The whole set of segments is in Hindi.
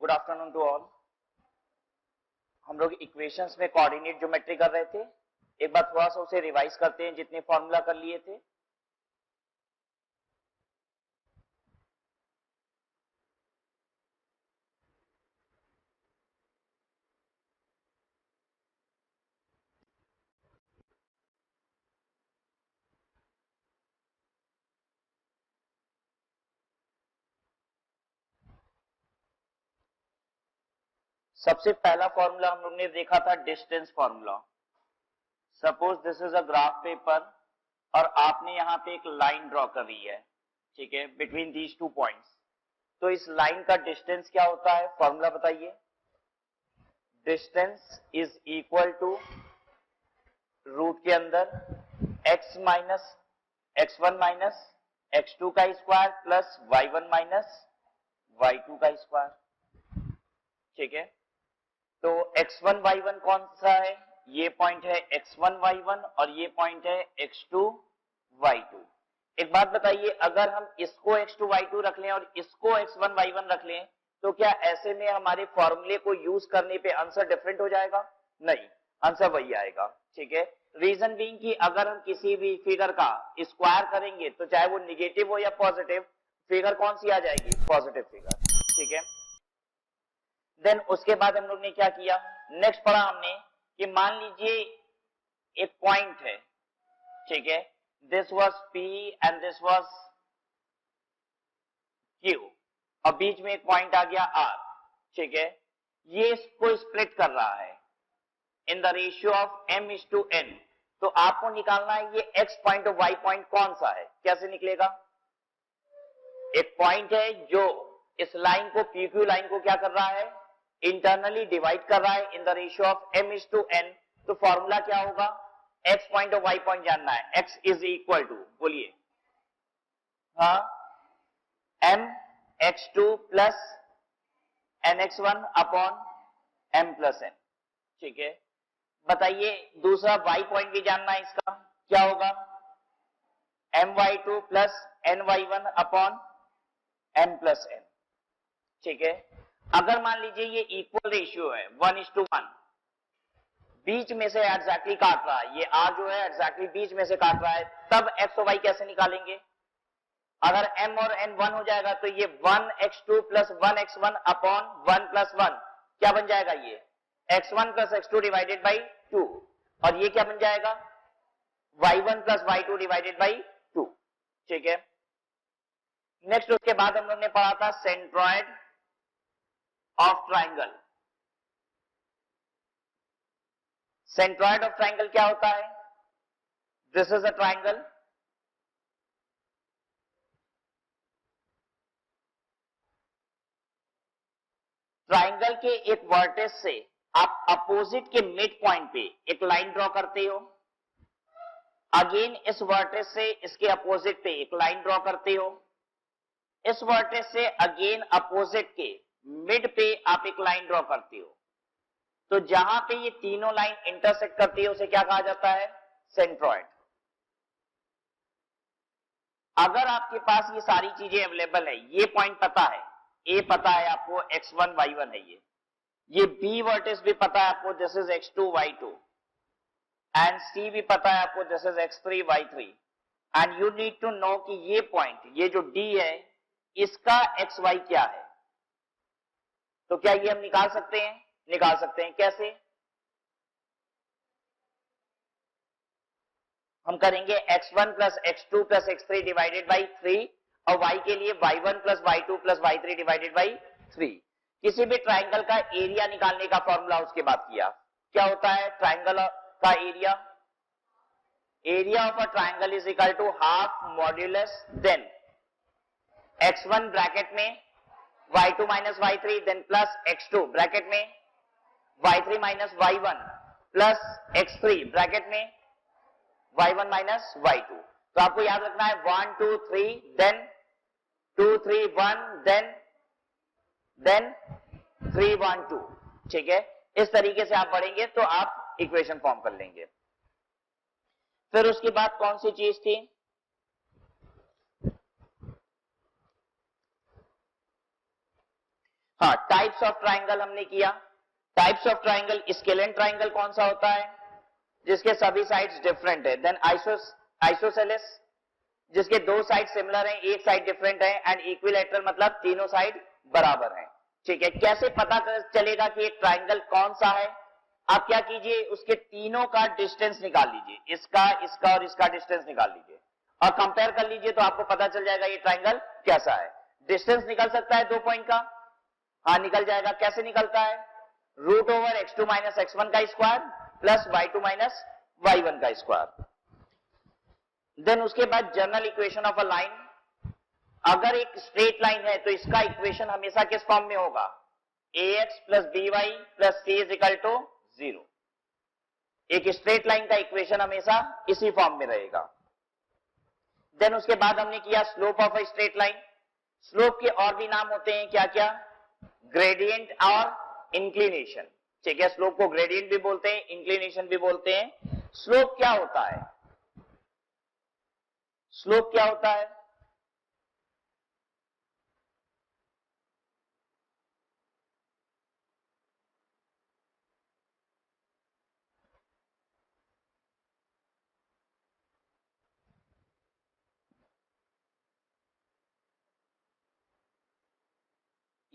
Good afternoon to all. हम लोग इक्वेशंस में कोऑर्डिनेट ज्योमेट्री कर रहे थे। एक बार थोड़ा सा उसे रिवाइज करते हैं जितने फॉर्मूला कर लिए थे। सबसे पहला फॉर्मूला हम लोग ने देखा था distance formula. Suppose this is a graph paper और आपने यहाँ पे एक लाइन ड्रॉ कर रही है, ठीक है, बिटवीन दीज टू पॉइंट्स। तो इस लाइन का डिस्टेंस क्या होता है, फॉर्मूला बताइए। Distance is equal to root के अंदर x minus x1 minus x2 का square plus y1 minus y2 का स्क्वायर, ठीक है। तो x1 y1 कौन सा है, ये पॉइंट है x1 y1 और ये पॉइंट है x2 y2। एक बात बताइए, अगर हम इसको x2 y2 रख लें और इसको x1 y1 रख लें तो क्या ऐसे में हमारे फॉर्मूले को यूज करने पे आंसर डिफरेंट हो जाएगा? नहीं, आंसर वही आएगा, ठीक है। रीजन बीइंग कि अगर हम किसी भी फिगर का स्क्वायर करेंगे तो चाहे वो निगेटिव हो या पॉजिटिव, फिगर कौन सी आ जाएगी? पॉजिटिव फिगर, ठीक है। देन उसके बाद हम लोग ने क्या किया, नेक्स्ट पढ़ा हमने कि मान लीजिए एक पॉइंट है, ठीक है, this was P and this was Q और बीच में एक पॉइंट आ गया R, ठीक है। ये इसको स्प्लिट कर रहा है in the ratio of m:n। तो आपको निकालना है ये x पॉइंट और y पॉइंट कौन सा है। कैसे निकलेगा? एक पॉइंट है जो इस लाइन को PQ लाइन को क्या कर रहा है, इंटरनली डिवाइड कर रहा है in the ratio of m:n। तो फॉर्मूला क्या होगा, x पॉइंट और y पॉइंट जानना है। x इज इक्वल टू, बोलिए, हाँ, mx2 plus nx1 upon m plus n, ठीक है। बताइए दूसरा y पॉइंट भी जानना है, इसका क्या होगा, my2 plus ny1 upon m plus n, ठीक है। अगर मान लीजिए ये इक्वल रेशियो है 1:1, बीच में से एग्जैक्टली काट रहा है, ये r जो है एग्जैक्टली बीच में से काट रहा है, तब x और y कैसे निकालेंगे? अगर m और n 1 हो जाएगा तो ये 1x2 plus 1x1 upon 1 plus 1 क्या बन जाएगा, ये x1 plus x2 divided by 2, और ये क्या बन जाएगा, y1 plus y2 divided by 2, ठीक है। नेक्स्ट उसके बाद हम लोग ने पढ़ा था centroid of triangle. Centroid of triangle क्या होता है? This is a triangle, triangle के एक वर्टेक्स से आप अपोजिट के मिड पॉइंट पे एक लाइन ड्रॉ करते हो, अगेन इस वर्टेक्स से इसके अपोजिट पे एक लाइन ड्रॉ करते हो, इस वर्टेक्स से अगेन अपोजिट के मिड पे आप एक लाइन ड्रॉ करते हो। तो जहां पे ये तीनों लाइन इंटरसेक्ट करती है उसे क्या कहा जाता है, सेंट्रॉइड। अगर आपके पास ये सारी चीजें अवेलेबल है, ये पॉइंट पता है, ए पता है आपको x1 y1 है, ये बी वर्टेक्स भी पता है आपको, this is x2 y2, and सी भी पता है आपको, this is x3 y3, and you need to know कि ये पॉइंट, ये जो D है, इसका xy क्या है। तो क्या ये हम निकाल सकते हैं? निकाल सकते हैं। कैसे? हम करेंगे x1 plus x2 plus x3 divided by 3 और y के लिए y1 plus y2 plus y3 divided by 3। किसी भी ट्राइंगल का एरिया निकालने का फॉर्मूला उसके बाद किया, क्या होता है ट्राइंगल का area, area of a triangle is equal to half modulus then x1 bracket में y2 minus y3 then plus x2 bracket में y3 minus y1 plus x3 bracket में y1 माइनस y2। तो आपको याद रखना है 1 2 3 देन 2 3 1 देन 3 1 2, ठीक है। इस तरीके से आप बढ़ेंगे तो आप इक्वेशन फॉर्म कर लेंगे। फिर उसके बाद कौन सी चीज थी, हाँ, टाइप्स ऑफ ट्राइंगल हमने किया। Types of triangle, scalene triangle कौन सा होता है? जिसके सभी साइड्स डिफरेंट है। देन आइसोसेलेस, जिसके दो साइड सिमिलर हैं, एक साइड डिफरेंट है। एंड इक्विलैटरल मतलब तीनों साइड बराबर हैं। ठीक है, कैसे पता चलेगा कि एक ट्राइंगल कौन सा है? आप क्या कीजिए, उसके तीनों का डिस्टेंस निकाल लीजिए, इसका, इसका और इसका डिस्टेंस निकाल लीजिए और कंपेयर कर लीजिए, तो आपको पता चल जाएगा ये ट्राइंगल कैसा है। डिस्टेंस निकल सकता है 2 पॉइंट का, हाँ निकल जाएगा। कैसे निकलता है? Root over x2 minus x1 का square plus y2 minus y1 का स्क्वायर। देन उसके बाद general equation of a line, अगर एक स्ट्रेट लाइन है तो इसका इक्वेशन हमेशा किस फॉर्म में होगा? ax plus by plus c is equal to 0। एक स्ट्रेट लाइन का इक्वेशन हमेशा इसी फॉर्म में रहेगा। देन उसके बाद हमने किया slope of a straight line. Slope के और भी नाम होते हैं, क्या क्या? ग्रेडियंट और इंक्लिनेशन। ठीक है, स्लोप को ग्रेडियंट भी बोलते हैं, इंक्लिनेशन भी बोलते हैं। स्लोप क्या होता है? स्लोप क्या होता है?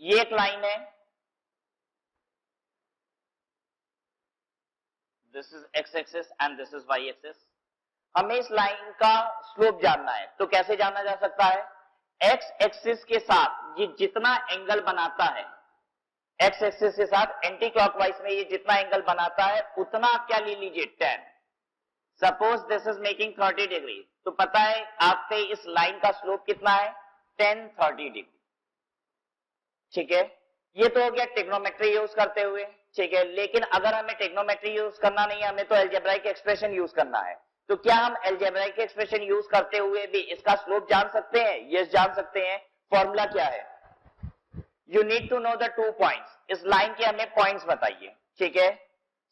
ये एक लाइन है, this is X axis and this is Y axis. हमें इस लाइन का स्लोप जानना है, तो कैसे जाना जा सकता है? एक्स एक्सिस के साथ ये जितना एंगल बनाता है, एक्स एक्सिस के साथ एंटी क्लॉकवाइज में ये जितना एंगल बनाता है, उतना आप क्या ले लीजिए? 10। Suppose this is making 30 degree, तो पता है आपके इस लाइन का स्लोप कितना है? 10 30 डिग्री। ठीक है, ये तो हो गया ट्रिग्नोमेट्री यूज करते हुए। ठीक है, लेकिन अगर हमें ट्रिग्नोमेट्री यूज करना नहीं है, हमें तो अलजेब्राइक एक्सप्रेशन यूज करना है, तो क्या हम अलजेब्राइक एक्सप्रेशन यूज करते हुए भी इसका स्लोप जान सकते हैं? यस, जान सकते हैं। फॉर्मूला क्या है? You need to know the 2 points. इस लाइन के हमें पॉइंट्स बताइए। ठीक है,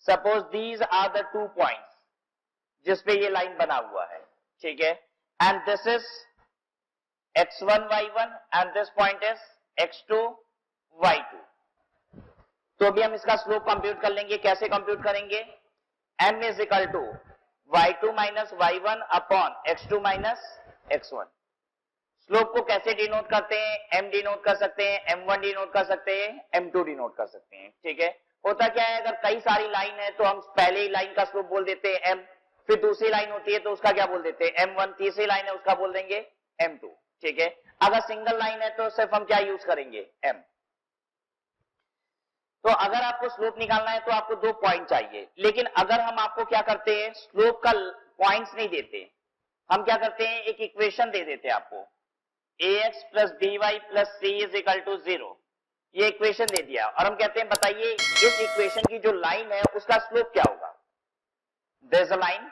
suppose these are the 2 points जिसपे ये लाइन बना हुआ है। ठीक है, and this is x1 y1 and this point is x2 y2। तो अभी हम इसका स्लोप कंप्यूट कर लेंगे। कैसे कंप्यूट करेंगे? m is equal to y2 minus y1 upon x2 minus x1। Slope को कैसे डिनोट करते हैं? m डिनोट कर सकते हैं, m1 डिनोट कर सकते हैं, m2 डिनोट कर सकते हैं। ठीक है, होता क्या है, अगर कई सारी लाइन है तो हम पहले ही लाइन का स्लोप बोल देते हैं m, फिर दूसरी लाइन होती है तो उसका क्या बोल देते हैं? m1, तीसरी लाइन है उसका बोल देंगे m2। ठीक है, अगर सिंगल लाइन है तो सिर्फ हम क्या यूज करेंगे? m। तो अगर आपको स्लोप निकालना है तो आपको 2 पॉइंट चाहिए, लेकिन अगर हम आपको क्या करते हैं, स्लोप का पॉइंट्स नहीं देते, हम क्या करते हैं, एक इक्वेशन दे देते हैं आपको, ax plus by plus c is equal to 0। ये इक्वेशन दे दिया और हम कहते हैं बताइए इस इक्वेशन की जो लाइन है उसका स्लोप क्या होगा? देयर इज अ लाइन,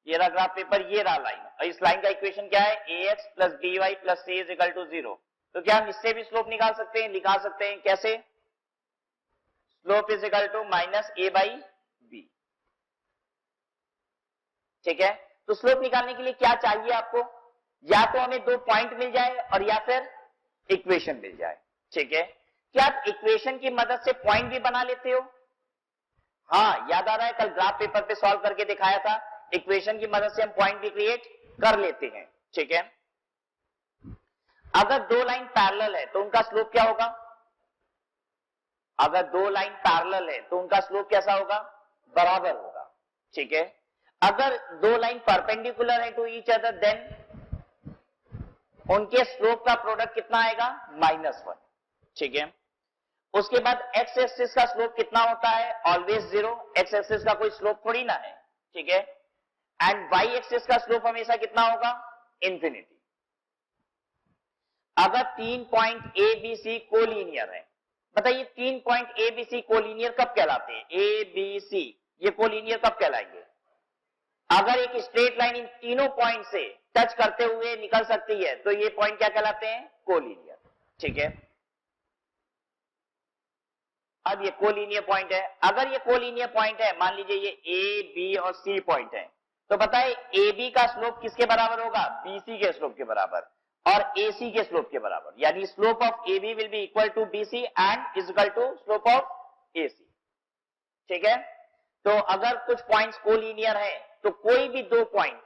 ये रहा ग्राफ पेपर, ये रहा लाइन, और इस लाइन का इक्वेशन क्या है? ax plus by plus c is equal to 0। तो क्या हम इससे भी स्लोप निकाल सकते हैं? निकाल सकते हैं। कैसे? Slope is equal to minus a by b। ठीक है, तो स्लोप निकालने के लिए क्या चाहिए आपको? या तो हमें 2 पॉइंट मिल जाए और या फिर इक्वेशन मिल जाए। ठीक है, क्या आप इक्वेशन की मदद से पॉइंट भी बना लेते हो? हाँ, याद आ रहा है, कल ग्राफ पेपर पे सॉल्व करके दिखाया था, इक्वेशन की मदद से हम पॉइंट भी क्रिएट कर लेते हैं। ठीक है, अगर 2 लाइन पैरेलल है तो उनका स्लोप क्या होगा? अगर 2 लाइन पैरेलल है तो उनका स्लोप कैसा होगा? बराबर होगा। ठीक है, अगर 2 लाइन परपेंडिकुलर है टू ईच अदर, देन उनके स्लोप का प्रोडक्ट कितना आएगा? -1। ठीक है, उसके बाद एक्स एक्सिस का स्लोप कितना होता है? ऑलवेज 0। एक्स एक्सिस का कोई स्लोप थोड़ी ना है। ठीक है, एंड वाई एक्सिस का स्लोप हमेशा कितना होगा? इंफिनिटी। अगर 3 point A B C collinear है, बताइए 3 point A B C collinear कब कहलाते हैं? ए बी सी ये कोलिनियर कब कहलाएंगे? अगर एक स्ट्रेट लाइन इन तीनों पॉइंट से टच करते हुए निकल सकती है तो ये पॉइंट क्या कहलाते हैं? कोलिनियर। ठीक है, अब ये कोलिनियर पॉइंट है। अगर ये कोलिनियर पॉइंट है, मान लीजिए ये ए बी और सी पॉइंट है, तो बताए ए बी का स्लोप किसके बराबर होगा? BC के स्लोप के बराबर। और AC के स्लोप के बराबर, यानी slope of AB will be equal to BC and is equal to slope of AC। ठीक है, तो अगर कुछ पॉइंट्स कोलिनियर है तो कोई भी दो पॉइंट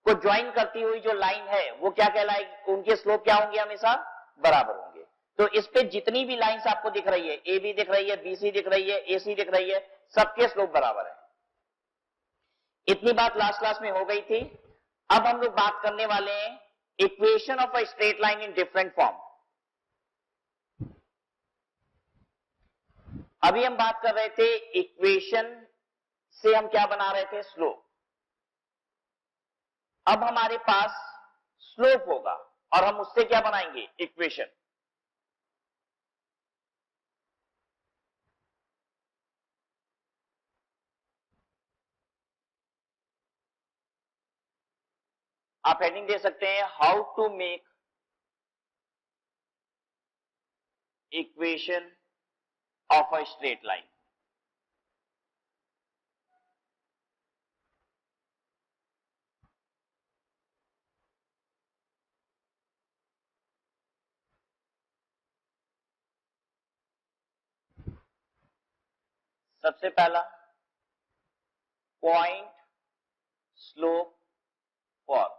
को ज्वाइन करती हुई जो लाइन है वो क्या कहलाएगी, उनके स्लोप क्या होंगे, हमेशा बराबर होंगे। तो इस पे जितनी भी लाइंस आपको दिख रही है, AB दिख रही है, BC दिख रही है, AC दिख रही है, सबके स्लोप बराबर है। इतनी बात लास्ट क्लास में हो गई थी। अब हम लोग बात करने वाले हैं equation of a straight line in different form. अभी हम बात कर रहे थे इक्वेशन से हम क्या बना रहे थे, स्लोप। अब हमारे पास स्लोप होगा और हम उससे क्या बनाएंगे, इक्वेशन। आप हेडिंग दे सकते हैं, how to make equation of a straight line. सबसे पहला पॉइंट स्लोप फॉर्म।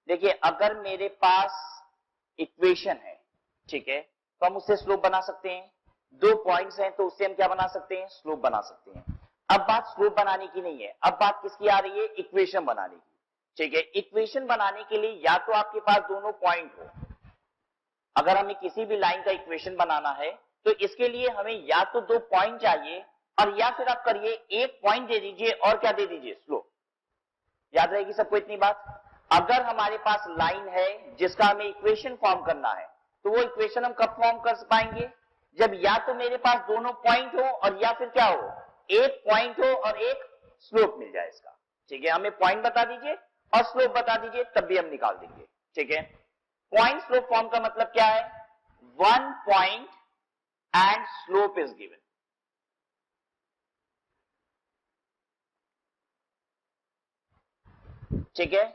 देखिए, अगर मेरे पास इक्वेशन है, ठीक है, तो हम उससे स्लोप बना सकते हैं। दो पॉइंट्स हैं तो उससे हम क्या बना सकते हैं, स्लोप बना सकते हैं। अब बात स्लोप बनाने की नहीं है, अब बात किसकी आ रही है, इक्वेशन बनाने की। ठीक है, इक्वेशन बनाने के लिए या तो आपके पास दोनों पॉइंट हो। अगर हमें किसी भी लाइन का इक्वेशन बनाना है तो इसके लिए हमें या तो दो पॉइंट चाहिए, और या फिर आप करिए एक पॉइंट दे दीजिए और क्या दे दीजिए, स्लोप। याद रहेगी सबको इतनी बात। अगर हमारे पास लाइन है जिसका हमें इक्वेशन फॉर्म करना है, तो वो इक्वेशन हम कब फॉर्म कर पाएंगे, जब या तो मेरे पास दोनों पॉइंट हो और या फिर क्या हो, एक पॉइंट हो और एक स्लोप मिल जाए इसका। ठीक है, हमें पॉइंट बता दीजिए और स्लोप बता दीजिए, तब भी हम निकाल देंगे। ठीक है, पॉइंट स्लोप फॉर्म का मतलब क्या है, one point and slope is given. ठीक है,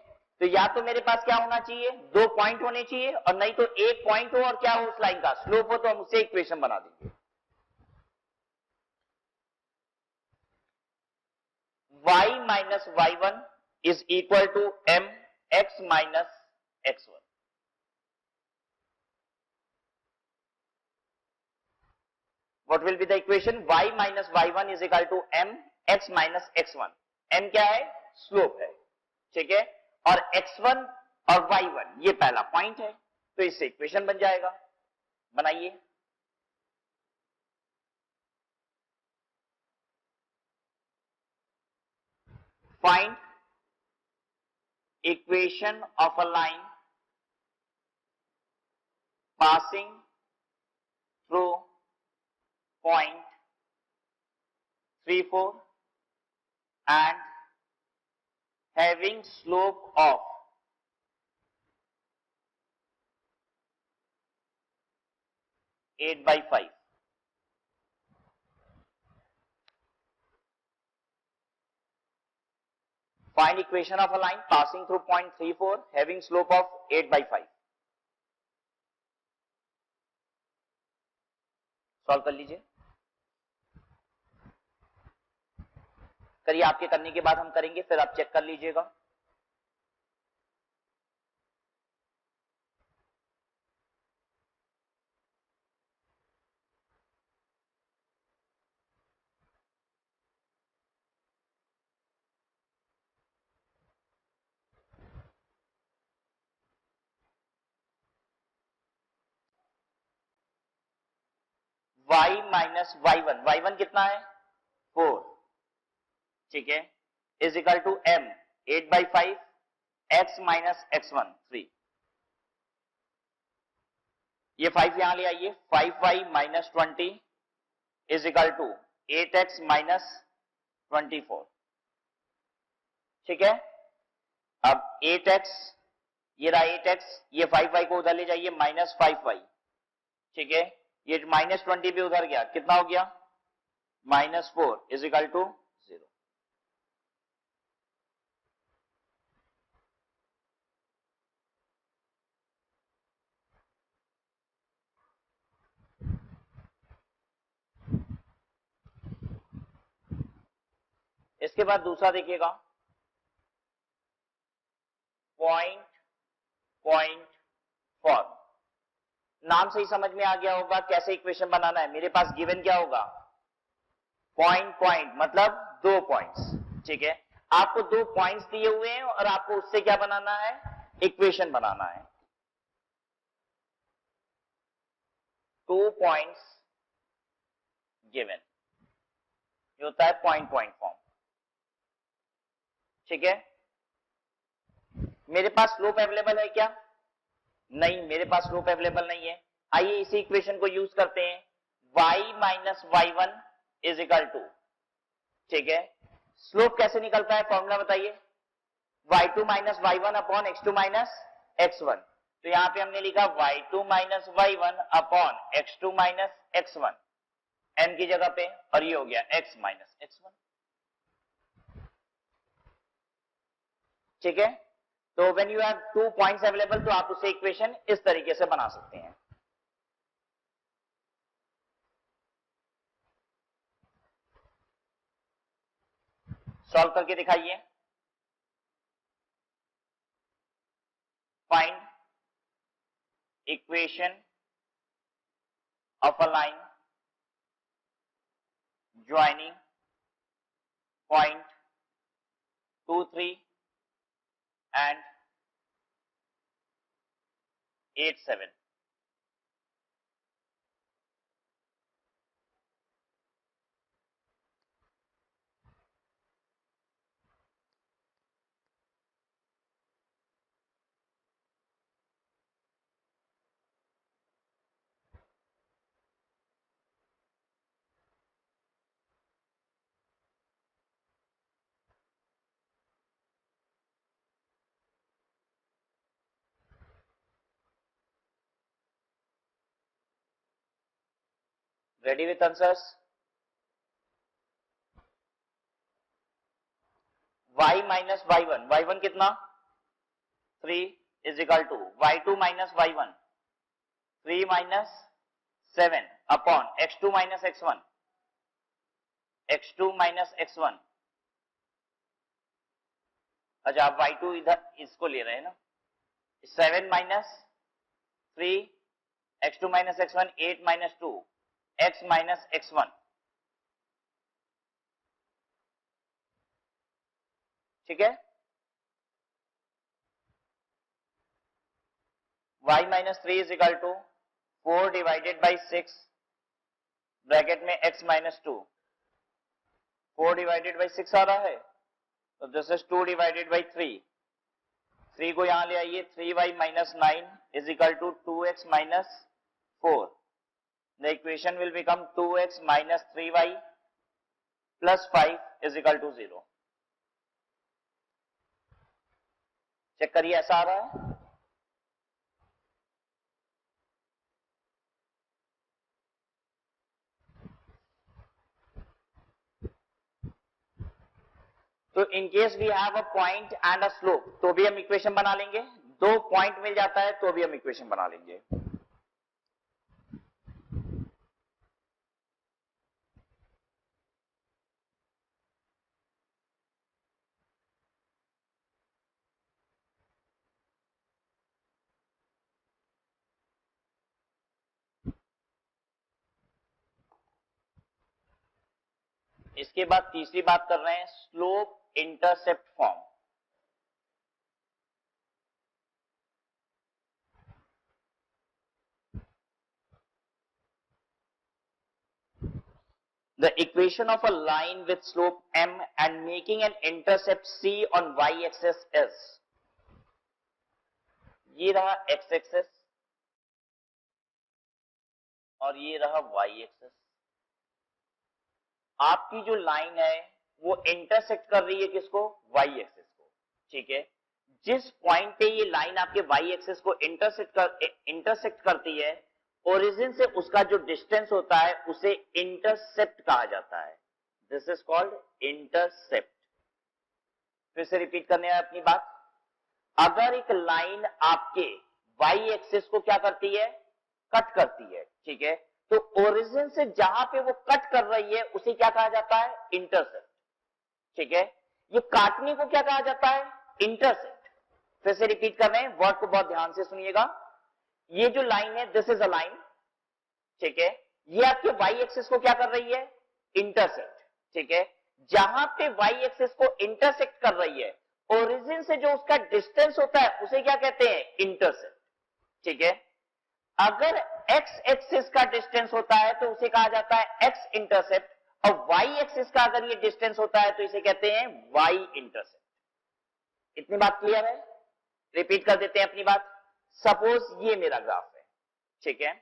तो या तो मेरे पास क्या होना चाहिए, दो पॉइंट होने चाहिए, और नहीं तो एक पॉइंट हो और क्या हो, उस लाइन का स्लोप हो, तो हम उससे इक्वेशन बना देंगे। y minus y1 is equal to m x minus x1। What will be the equation, y minus y1 is equal to m x minus x1। m क्या है, स्लोप है। ठीक है, और x1 और y1 ये पहला पॉइंट है, तो इससे इक्वेशन बन जाएगा। बनाइए। Find equation of a line passing through point 3, 4 and having slope of 8/5। Find equation of a line passing through point 3, 4 having slope of 8/5। Solve कर लीजिए। करिए, आपके करने के बाद हम करेंगे, फिर आप चेक कर लीजिएगा। y माइनस y1 कितना है, 4। ठीक है, is equal to m 8/5 x minus x1 3। ये 5 यहां ले आइए, 5y minus 20 is equal to 8x minus 24। ठीक है, अब 8x, ये रहा 8x, ये 5y को उधर ले जाइए, माइनस 5y। ठीक है, ये माइनस 20 भी उधर गया, कितना हो गया, -4 इज इक्वल टू 0। इसके बाद दूसरा देखिएगा, पॉइंट पॉइंट फॉर्म। नाम से ही समझ में आ गया होगा कैसे इक्वेशन बनाना है। मेरे पास गिवन क्या होगा, पॉइंट पॉइंट मतलब 2 पॉइंट्स, ठीक है। आपको 2 पॉइंट्स दिए हुए हैं और आपको उससे क्या बनाना है, इक्वेशन बनाना है। 2 पॉइंट्स गिवन, ये होता है पॉइंट पॉइंट फॉर्म, ठीक है। मेरे पास स्लोप अवेलेबल है क्या, नहीं, मेरे पास स्लोप अवेलेबल नहीं है। आइए इसी इक्वेशन को यूज करते हैं, y minus y1 is equal to, ठीक है। स्लोप कैसे निकलता है, फॉर्मूला बताइए, y2 minus y1 upon x2 minus x1। तो यहां पे हमने लिखा y2 minus y1 upon x2 minus x1 n की जगह पे, और ये हो गया x माइनस x1, ठीक है। तो when you have 2 points available, तो आप उसे इक्वेशन इस तरीके से बना सकते हैं। सॉल्व करके दिखाइए। Find equation of a line joining point 2, 3 and 8, 7। Ready with answers. y minus y1, y1 कितना 3 is equal to y2 minus y1 3 minus 7 upon x2 minus x1, x2 minus x1। अच्छा, आप y2 इधर इसको ले रहे हैं ना, 7 minus 3 x2 minus x1, 8 minus 2 x minus x1, ठीक है। y minus 3 is equal to 4 divided by 6 bracket में x माइनस 2, 4 डिवाइडेड बाई 6 आ रहा है, तो दिस इज 2 डिवाइडेड बाई 3, 3 को यहां ले आइए, 3y minus 9 is equal to 2x minus 4। The equation will become 2x minus 3y plus 5 is equal to 0। Check करिए, ऐसा आ रहा है। तो in case we have a point and a slope, तो भी हम इक्वेशन बना लेंगे। 2 पॉइंट मिल जाता है तो भी हम इक्वेशन बना लेंगे। इसके बाद तीसरी बात कर रहे हैं, slope intercept form. The equation of a line with slope m and making an intercept c on y-axis is, ये रहा x-axis और ये रहा y-axis। आपकी जो लाइन है वो इंटरसेक्ट कर रही है किसको, y-axis को, ठीक है। जिस पॉइंट पे ये लाइन आपके y-axis को इंटरसेक्ट करती है, ओरिजिन से उसका जो डिस्टेंस होता है उसे इंटरसेप्ट कहा जाता है। This is called intercept. फिर से रिपीट करने हैं अपनी बात, अगर एक लाइन आपके y-एक्सिस को क्या करती है, कट करती है, ठीक है, तो ओरिजिन से जहां पे वो कट कर रही है उसे क्या कहा जाता है, इंटरसेप्ट। ठीक है। ये काटने को क्या कहा जाता है? इंटरसेक्ट। फिर से रिपीट कर रहे हैं, वर्ड को बहुत ध्यान से सुनिएगा। ये जो लाइन है, दिस इज अ लाइन, ठीक है। ये आपके वाई एक्सिस को क्या कर रही है? इंटरसेक्ट, ठीक है। जहां पे वाई एक्सिस को इंटरसेक्ट कर रही है, ओरिजिन से जो उसका डिस्टेंस होता है उसे क्या कहते हैं? इंटरसेप्ट, ठीक है। अगर एक्स एक्सिस का डिस्टेंस होता है तो उसे कहा जाता है एक्स इंटरसेप्ट, और वाई एक्सिस का अगर ये डिस्टेंस होता है तो इसे कहते हैं वाई इंटरसेप्ट। इतनी बात क्लियर है? रिपीट कर देते हैं अपनी बात। सपोज ये मेरा ग्राफ है, ठीक है,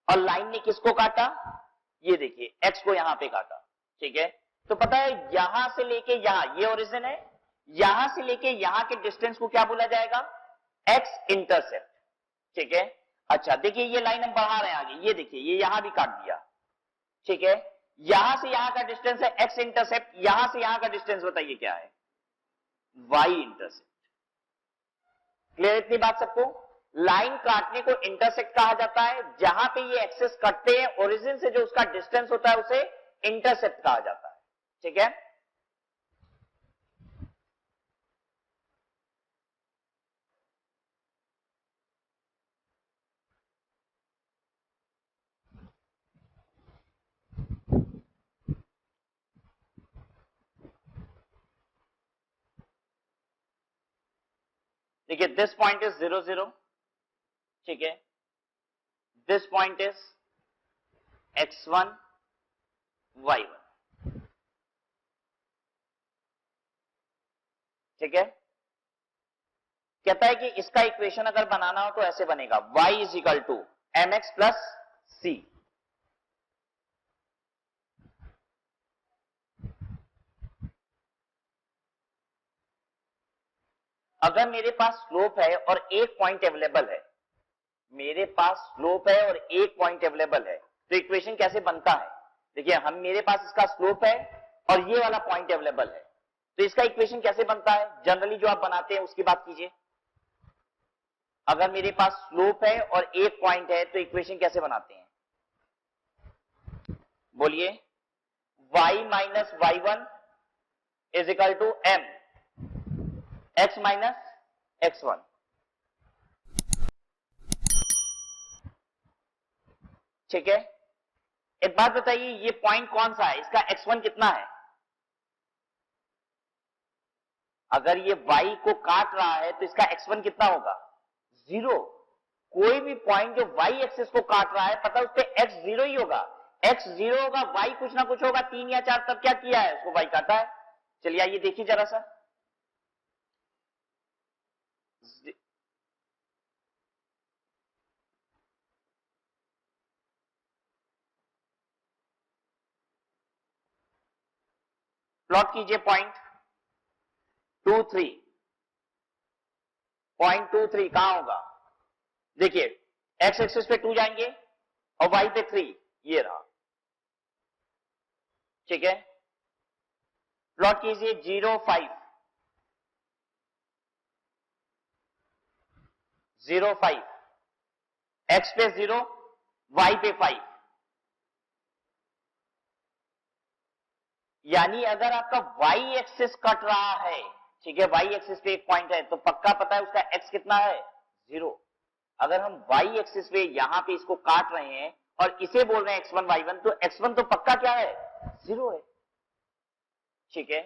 और लाइन ने किसको काटा? ये देखिए, एक्स को यहां पे काटा, ठीक है। तो पता है यहां से लेके यहां, ये ओरिजिन है, यहां से लेके यहां के डिस्टेंस को क्या बोला जाएगा? एक्स इंटरसेप्ट, ठीक है। अच्छा देखिए, ये लाइन हम बढ़ा रहे हैं आगे, ये देखिए, ये यहां भी काट दिया, ठीक है। यहां से यहां का डिस्टेंस है एक्स इंटरसेप्ट, यहां से यहां का डिस्टेंस बताइए क्या है? Y intercept. क्लियर इतनी बात सबको? लाइन काटने को इंटरसेक्ट कहा जाता है, जहां पे ये एक्सेस कटते हैं ओरिजिन से जो उसका डिस्टेंस होता है उसे इंटरसेप्ट कहा जाता है, ठीक है। देखिए, दिस पॉइंट इज 0 0, ठीक है। This point is x1 y1, ठीक है। कहता है कि इसका इक्वेशन अगर बनाना हो तो ऐसे बनेगा, y is equal to mx plus C. अगर मेरे पास स्लोप है और एक पॉइंट अवेलेबल है, मेरे पास स्लोप है और एक पॉइंट अवेलेबल है, तो इक्वेशन कैसे बनता है? देखिए, हम मेरे पास इसका स्लोप है और ये वाला पॉइंट अवेलेबल है, तो इसका इक्वेशन कैसे बनता है? जनरली जो आप बनाते हैं उसकी बात कीजिए। अगर मेरे पास स्लोप है और एक पॉइंट है तो इक्वेशन कैसे बनाते हैं? बोलिए। y minus Y one is equal to m x minus x1, ठीक है। एक बात बताइए, ये पॉइंट कौन सा है? इसका x1 कितना है? अगर ये y को काट रहा है तो इसका x1 कितना होगा? 0। कोई भी पॉइंट जो y एक्सिस को काट रहा है, पता है उस पे x 0 ही होगा। x 0 होगा, y कुछ ना कुछ होगा, 3 या 4, तब क्या किया है? उसको y काटा है। चलिए आइए देखिए जरा सा। प्लॉट कीजिए पॉइंट 2 3। पॉइंट 2 3 कहां होगा? देखिए, x एक्सिस पे 2 जाएंगे और y पे 3, ये रहा, ठीक है। प्लॉट कीजिए 0 5 0 5, x पे 0, y पे 5। यानी अगर आपका y एक्सिस कट रहा है, ठीक है, y एक्सिस पे एक पॉइंट है, तो पक्का पता है उसका x कितना है? 0। अगर हम y एक्सिस पे यहां पे इसको काट रहे हैं और इसे बोल रहे हैं x1 y1, तो x1 तो पक्का क्या है? 0 है, ठीक है।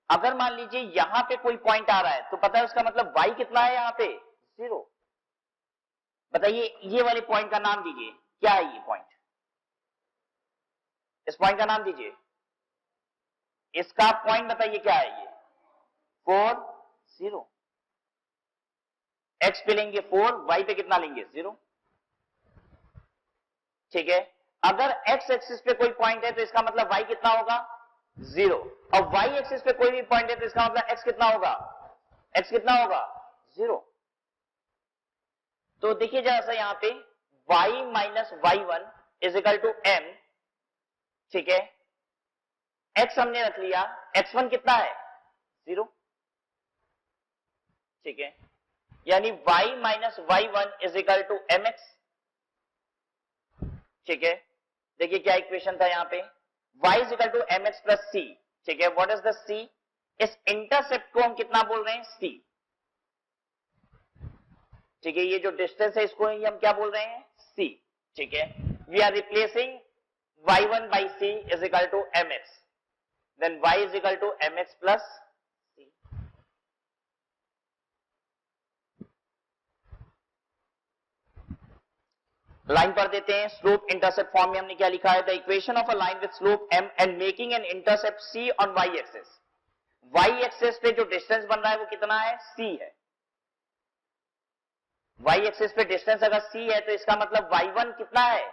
अगर मान लीजिए यहां पे कोई पॉइंट आ रहा है, तो पता है उसका मतलब y कितना है यहां पे? 0। बताइए, ये वाले पॉइंट का नाम दीजिए, क्या है ये पॉइंट? इस पॉइंट का नाम दीजिए। इसका पॉइंट बताइए क्या है? ये 4 0। x पे लेंगे 4, y पे कितना लेंगे? 0, ठीक है। अगर x एक्सिस पे कोई पॉइंट है तो इसका मतलब y कितना होगा? 0। और y एक्सिस पे कोई भी पॉइंट है तो इसका मतलब x कितना होगा? x कितना होगा? 0। तो देखिए जरा सा यहां पे y minus Y one is equal to m, ठीक है। x हमने रख लिया, x1 कितना है? 0, ठीक है। यानी y minus Y one is equal to mx, ठीक है। देखिए क्या इक्वेशन था यहां पे, y is equal to mx plus c, ठीक है, व्हाट इज द सी? इस इंटरसेप्ट को हम कितना बोल रहे हैं? सी। ठीक है, ये जो डिस्टेंस है इसको हम क्या बोल रहे हैं? सी। ठीक है, we are replacing y1 by c is equal to mx, then y is equal to mx plus c. Line पढ़ देते हैं। स्लोप इंटरसेप्ट फॉर्म में हमने क्या लिखा है? The equation of a line with slope m and making an intercept c on y axis. y axis पे जो डिस्टेंस बन रहा है वो कितना है? c है। y एक्सिस पे डिस्टेंस अगर c है तो इसका मतलब y1 कितना है?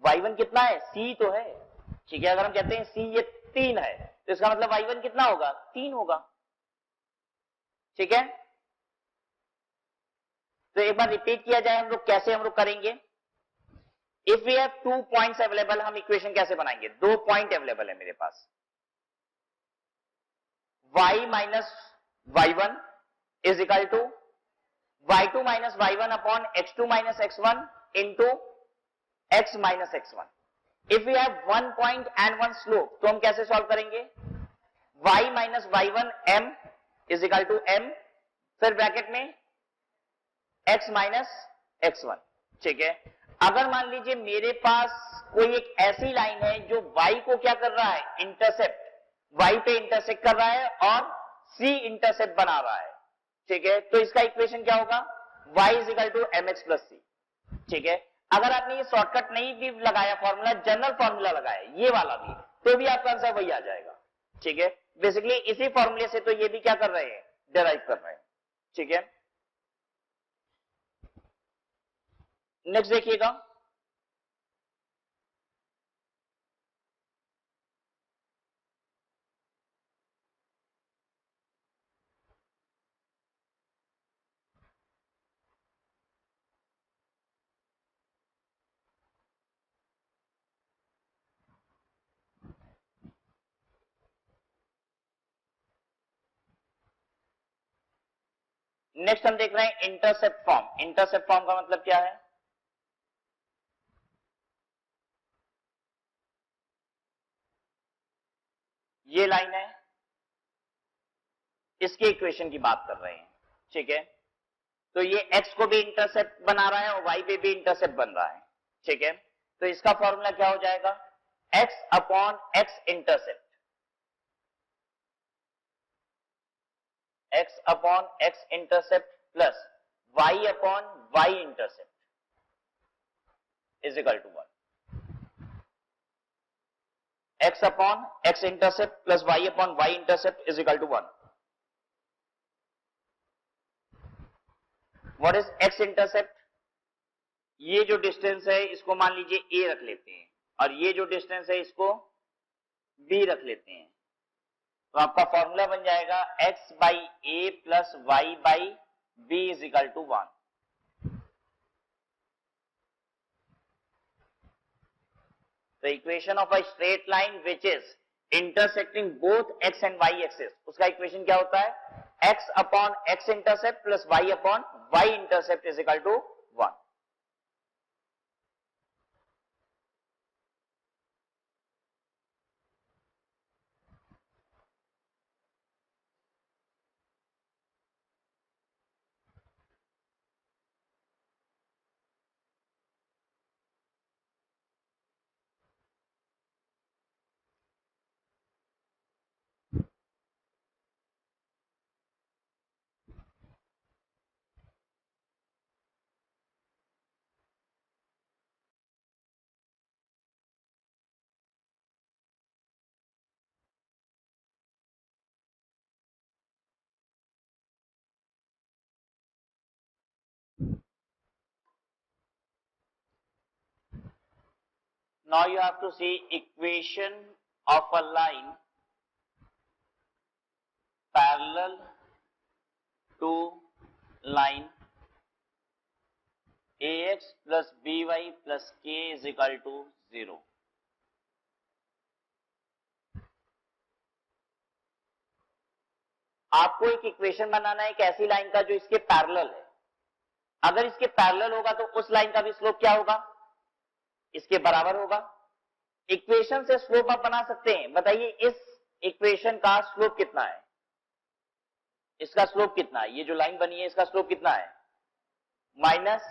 y1 कितना है? c तो है। ठीक है, अगर हम कहते हैं c ये 3 है तो इसका मतलब y1 कितना होगा? 3 होगा। ठीक है, तो एक बार रिपीट किया जाए हम लोग कैसे हम लोग करेंगे। If we have 2 points available, हम इक्वेशन कैसे बनाएंगे? 2 पॉइंट अवेलेबल है मेरे पास, y minus y1 is equal to y2 minus y1 upon x2 minus x1 into x minus x1। If we have 1 point and 1 slope तो हम कैसे सॉल्व करेंगे? y minus y1 m is equal to m, फिर ब्रैकेट में x माइनस x1। ठीक है, अगर मान लीजिए मेरे पास कोई एक ऐसी लाइन है जो y को क्या कर रहा है? इंटरसेप्ट, y पे इंटरसेक्ट कर रहा है और c इंटरसेप्ट बना रहा है। ठीक है, तो इसका इक्वेशन क्या होगा? y is equal to mx plus c। ठीक है, अगर आपने ये शॉर्टकट नहीं भी लगाया फॉर्मूला, जनरल फॉर्मूला लगाया ये वाला भी, तो भी आपका आंसर वही आ जाएगा। ठीक है, बेसिकली इसी फॉर्मूले से तो ये भी क्या कर रहे हैं? डिराइव कर रहे हैं। ठीक है, नेक्स्ट देखिएगा, नेक्स्ट हम देख रहे हैं इंटरसेप्ट फॉर्म। इंटरसेप्ट फॉर्म का मतलब क्या है? ये लाइन है, इसके इक्वेशन की बात कर रहे हैं। ठीक है, तो ये x को भी इंटरसेप्ट बना रहा है और y पे भी इंटरसेप्ट बन रहा है। ठीक है, तो इसका फॉर्मूला क्या हो जाएगा? x upon x intercept, x upon x intercept plus y upon y intercept is equal to 1। x upon x intercept plus y upon y intercept is equal to 1। What is x intercept? ये जो डिस्टेंस है इसको मान लीजिए a रख लेते हैं और ये जो डिस्टेंस है इसको b रख लेते हैं, तो आपका फॉर्मूला बन जाएगा x by a plus y by b is equal to 1। The equation of a straight line which is intersecting both x and y axis, उसका इक्वेशन क्या होता है? x upon x intercept plus y upon y intercept is equal to 1। Now you have to see equation of a line parallel to line ax plus by plus k is equal to 0। आपको एक इक्वेशन बनाना है एक ऐसी लाइन का जो इसके पैरेलल है। अगर इसके पैरेलल होगा तो उस लाइन का भी स्लोप क्या होगा? इसके बराबर होगा। इक्वेशन से स्लोप आप बना सकते हैं। बताइए इस इक्वेशन का स्लोप कितना है, इसका स्लोप कितना है, ये जो लाइन बनी है इसका स्लोप कितना है, माइनस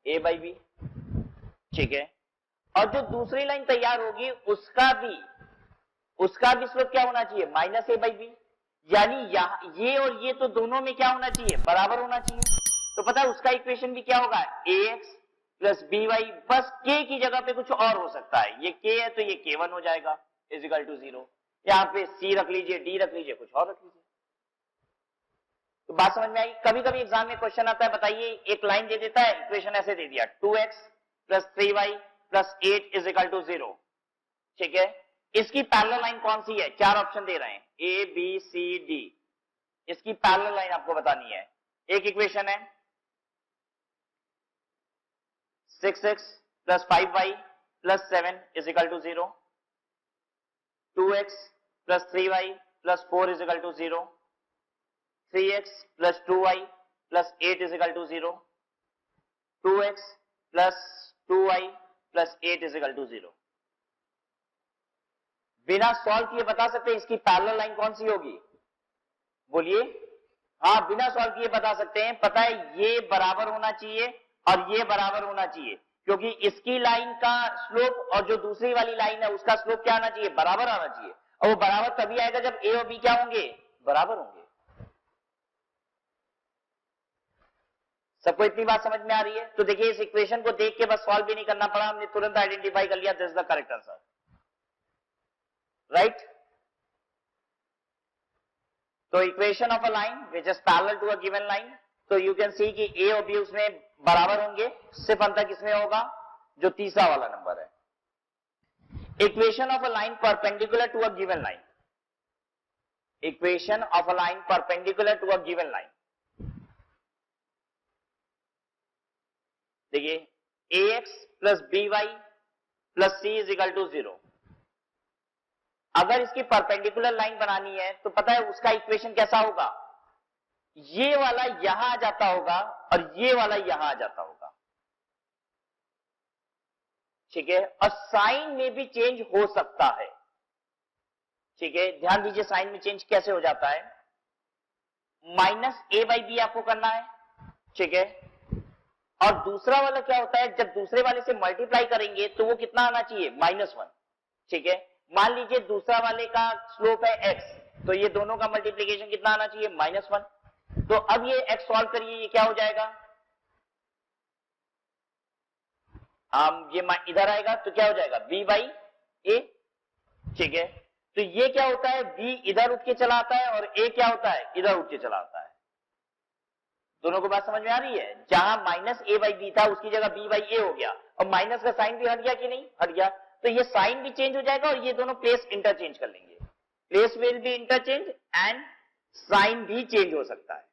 ए बाई बी, ठीक है। और जो दूसरी लाइन तैयार होगी उसका भी स्लोप क्या होना चाहिए, माइनस ए बाई बी, यानी ये और ये तो दोनों में क्या होना चाहिए, बराबर होना चाहिए। तो पता है उसका इक्वेशन भी क्या होगा, ए एक्स प्लस बी वाई, बस के की जगह पे कुछ और हो सकता है, ये के है तो ये k1 हो जाएगा इज इक्वल टू 0, यहां पे c रख लीजिए, d रख लीजिए, कुछ और रख लीजिए। तो बात समझ में आई। कभी कभी एग्जाम में क्वेश्चन आता है, बताइए एक लाइन दे देता है, इक्वेशन ऐसे दे दिया 2x plus 3y plus 8 is equal to 0, ठीक है। इसकी पैरेलल लाइन कौन सी है, 4 ऑप्शन दे रहे हैं, ए बी सी डी, इसकी पैरेलल लाइन आपको बतानी है। एक इक्वेशन है 6x plus 5y plus 7 is equal to 0, 2x plus 3y plus 4 is equal to 0, 3x plus 2y plus 8 is equal to 0, 2x plus 2y plus 8 is equal to 0। बिना सॉल्व किए बता सकते हैं इसकी पैरेलल लाइन कौन सी होगी, बोलिए। हाँ, बिना सॉल्व किए बता सकते हैं। पता है ये बराबर होना चाहिए और ये बराबर होना चाहिए, क्योंकि इसकी लाइन का स्लोप और जो दूसरी वाली लाइन है उसका स्लोप क्या आना चाहिए, बराबर आना चाहिए। और वो बराबर तभी आएगा जब ए और बी क्या होंगे, बराबर होंगे। सबको इतनी बात समझ में आ रही है। तो देखिए इस इक्वेशन को देख के बस सॉल्व भी नहीं करना पड़ा, हमने तुरंत आइडेंटिफाई कर लिया, this is the correct answer, right. तो equation of a line which is parallel to a given line, तो यू कैन सी कि ए और बी उसमें बराबर होंगे, सिर्फ अंतर किसमें होगा, जो तीसरा वाला नंबर है। Equation of a line perpendicular to a given line, equation of a line perpendicular to a given line, देखिए ax plus b y plus c is equal to 0। अगर इसकी परपेंडिकुलर लाइन बनानी है तो पता है उसका इक्वेशन कैसा होगा, ये वाला यहां आ जाता होगा और ये वाला यहां आ जाता होगा, ठीक है। और साइन में भी चेंज हो सकता है, ठीक है। ध्यान दीजिए साइन में चेंज कैसे हो जाता है, माइनस ए बाई बी आपको करना है, ठीक है। और दूसरा वाला क्या होता है, जब दूसरे वाले से मल्टीप्लाई करेंगे तो वो कितना आना चाहिए, -1, ठीक है। मान लीजिए दूसरा वाले का स्लोप है x, तो ये दोनों का मल्टीप्लीकेशन कितना आना चाहिए, -1। तो अब ये x सॉल्व करिए, ये क्या हो जाएगा, ये इधर आएगा तो क्या हो जाएगा, b बाई ए, ठीक है। तो ये क्या होता है, b इधर उठ के चला आता है और a क्या होता है, इधर उठ के चला आता है। दोनों को बात समझ में आ रही है, जहां माइनस ए बाई बी था उसकी जगह बी बाई ए हो गया, और माइनस का साइन भी हट गया कि नहीं, हट गया। तो ये साइन भी चेंज हो जाएगा और ये दोनों प्लेस इंटरचेंज कर लेंगे, place will be interchange and sign भी चेंज हो सकता है।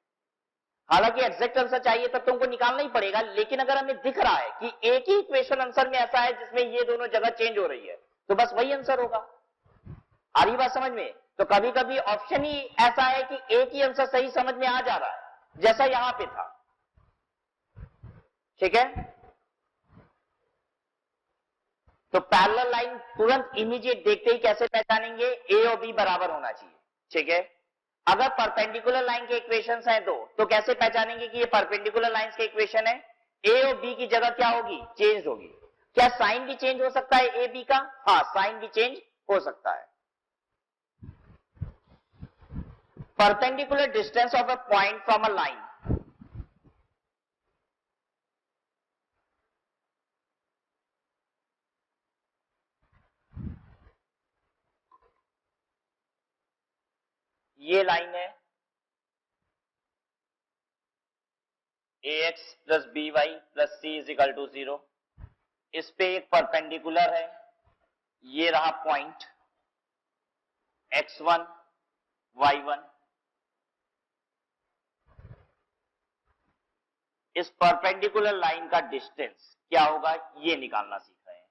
हालांकि एग्जैक्ट आंसर चाहिए तब तुमको निकालना ही पड़ेगा, लेकिन अगर हमें दिख रहा है कि एक ही इक्वेशन आंसर में ऐसा है जिसमें ये दोनों जगह चेंज हो रही है, तो बस वही आंसर होगा। आ रही बात समझ में। तो कभी कभी ऑप्शन ही ऐसा है कि एक ही आंसर सही समझ में आ जा रहा है, जैसा यहां पे था, ठीक है। तो पैरेलल लाइन तुरंत इमीडिएट देखते ही कैसे पहचानेंगे, ए और बी बराबर होना चाहिए, ठीक है। अगर परपेंडिकुलर लाइन के इक्वेशंस हैं तो कैसे पहचानेंगे कि ये परपेंडिकुलर लाइंस के इक्वेशन है, ए और बी की जगह क्या होगी, चेंज होगी। क्या साइन भी चेंज हो सकता है ए बी का, हाँ साइन भी चेंज हो सकता है। Perpendicular distance of a point from a line, ये लाइन है ax plus b y plus c is equal to 0, इस पे एक परपेंडिकुलर है, ये रहा पॉइंट x1 y1। इस परपेंडिकुलर लाइन का डिस्टेंस क्या होगा, ये निकालना सीख रहे हैं।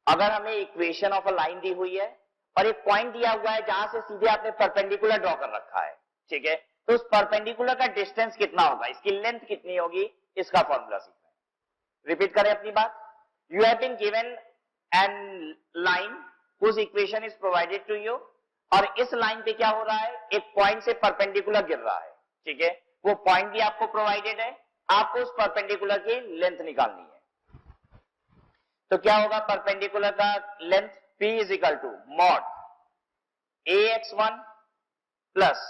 अगर हमें इक्वेशन ऑफ अ लाइन दी हुई है और एक पॉइंट दिया हुआ है जहां से सीधे आपने परपेंडिकुलर ड्रॉ कर रखा है, ठीक है, तो उस परपेंडिकुलर का डिस्टेंस कितना होगा, इसकी लेंथ कितनी होगी, इसका फॉर्मूला सीख रहे हैं। रिपीट करें अपनी बात, you have been given an line उस equation is provided to you, और इस लाइन पे क्या हो रहा है, एक पॉइंट से परपेंडिकुलर गिर रहा है, ठीक है, वो पॉइंट भी आपको प्रोवाइडेड है, आपको उस परपेंडिकुलर की लेंथ निकालनी है। तो क्या होगा, परपेंडिकुलर का length P is equal to mod ax1 plus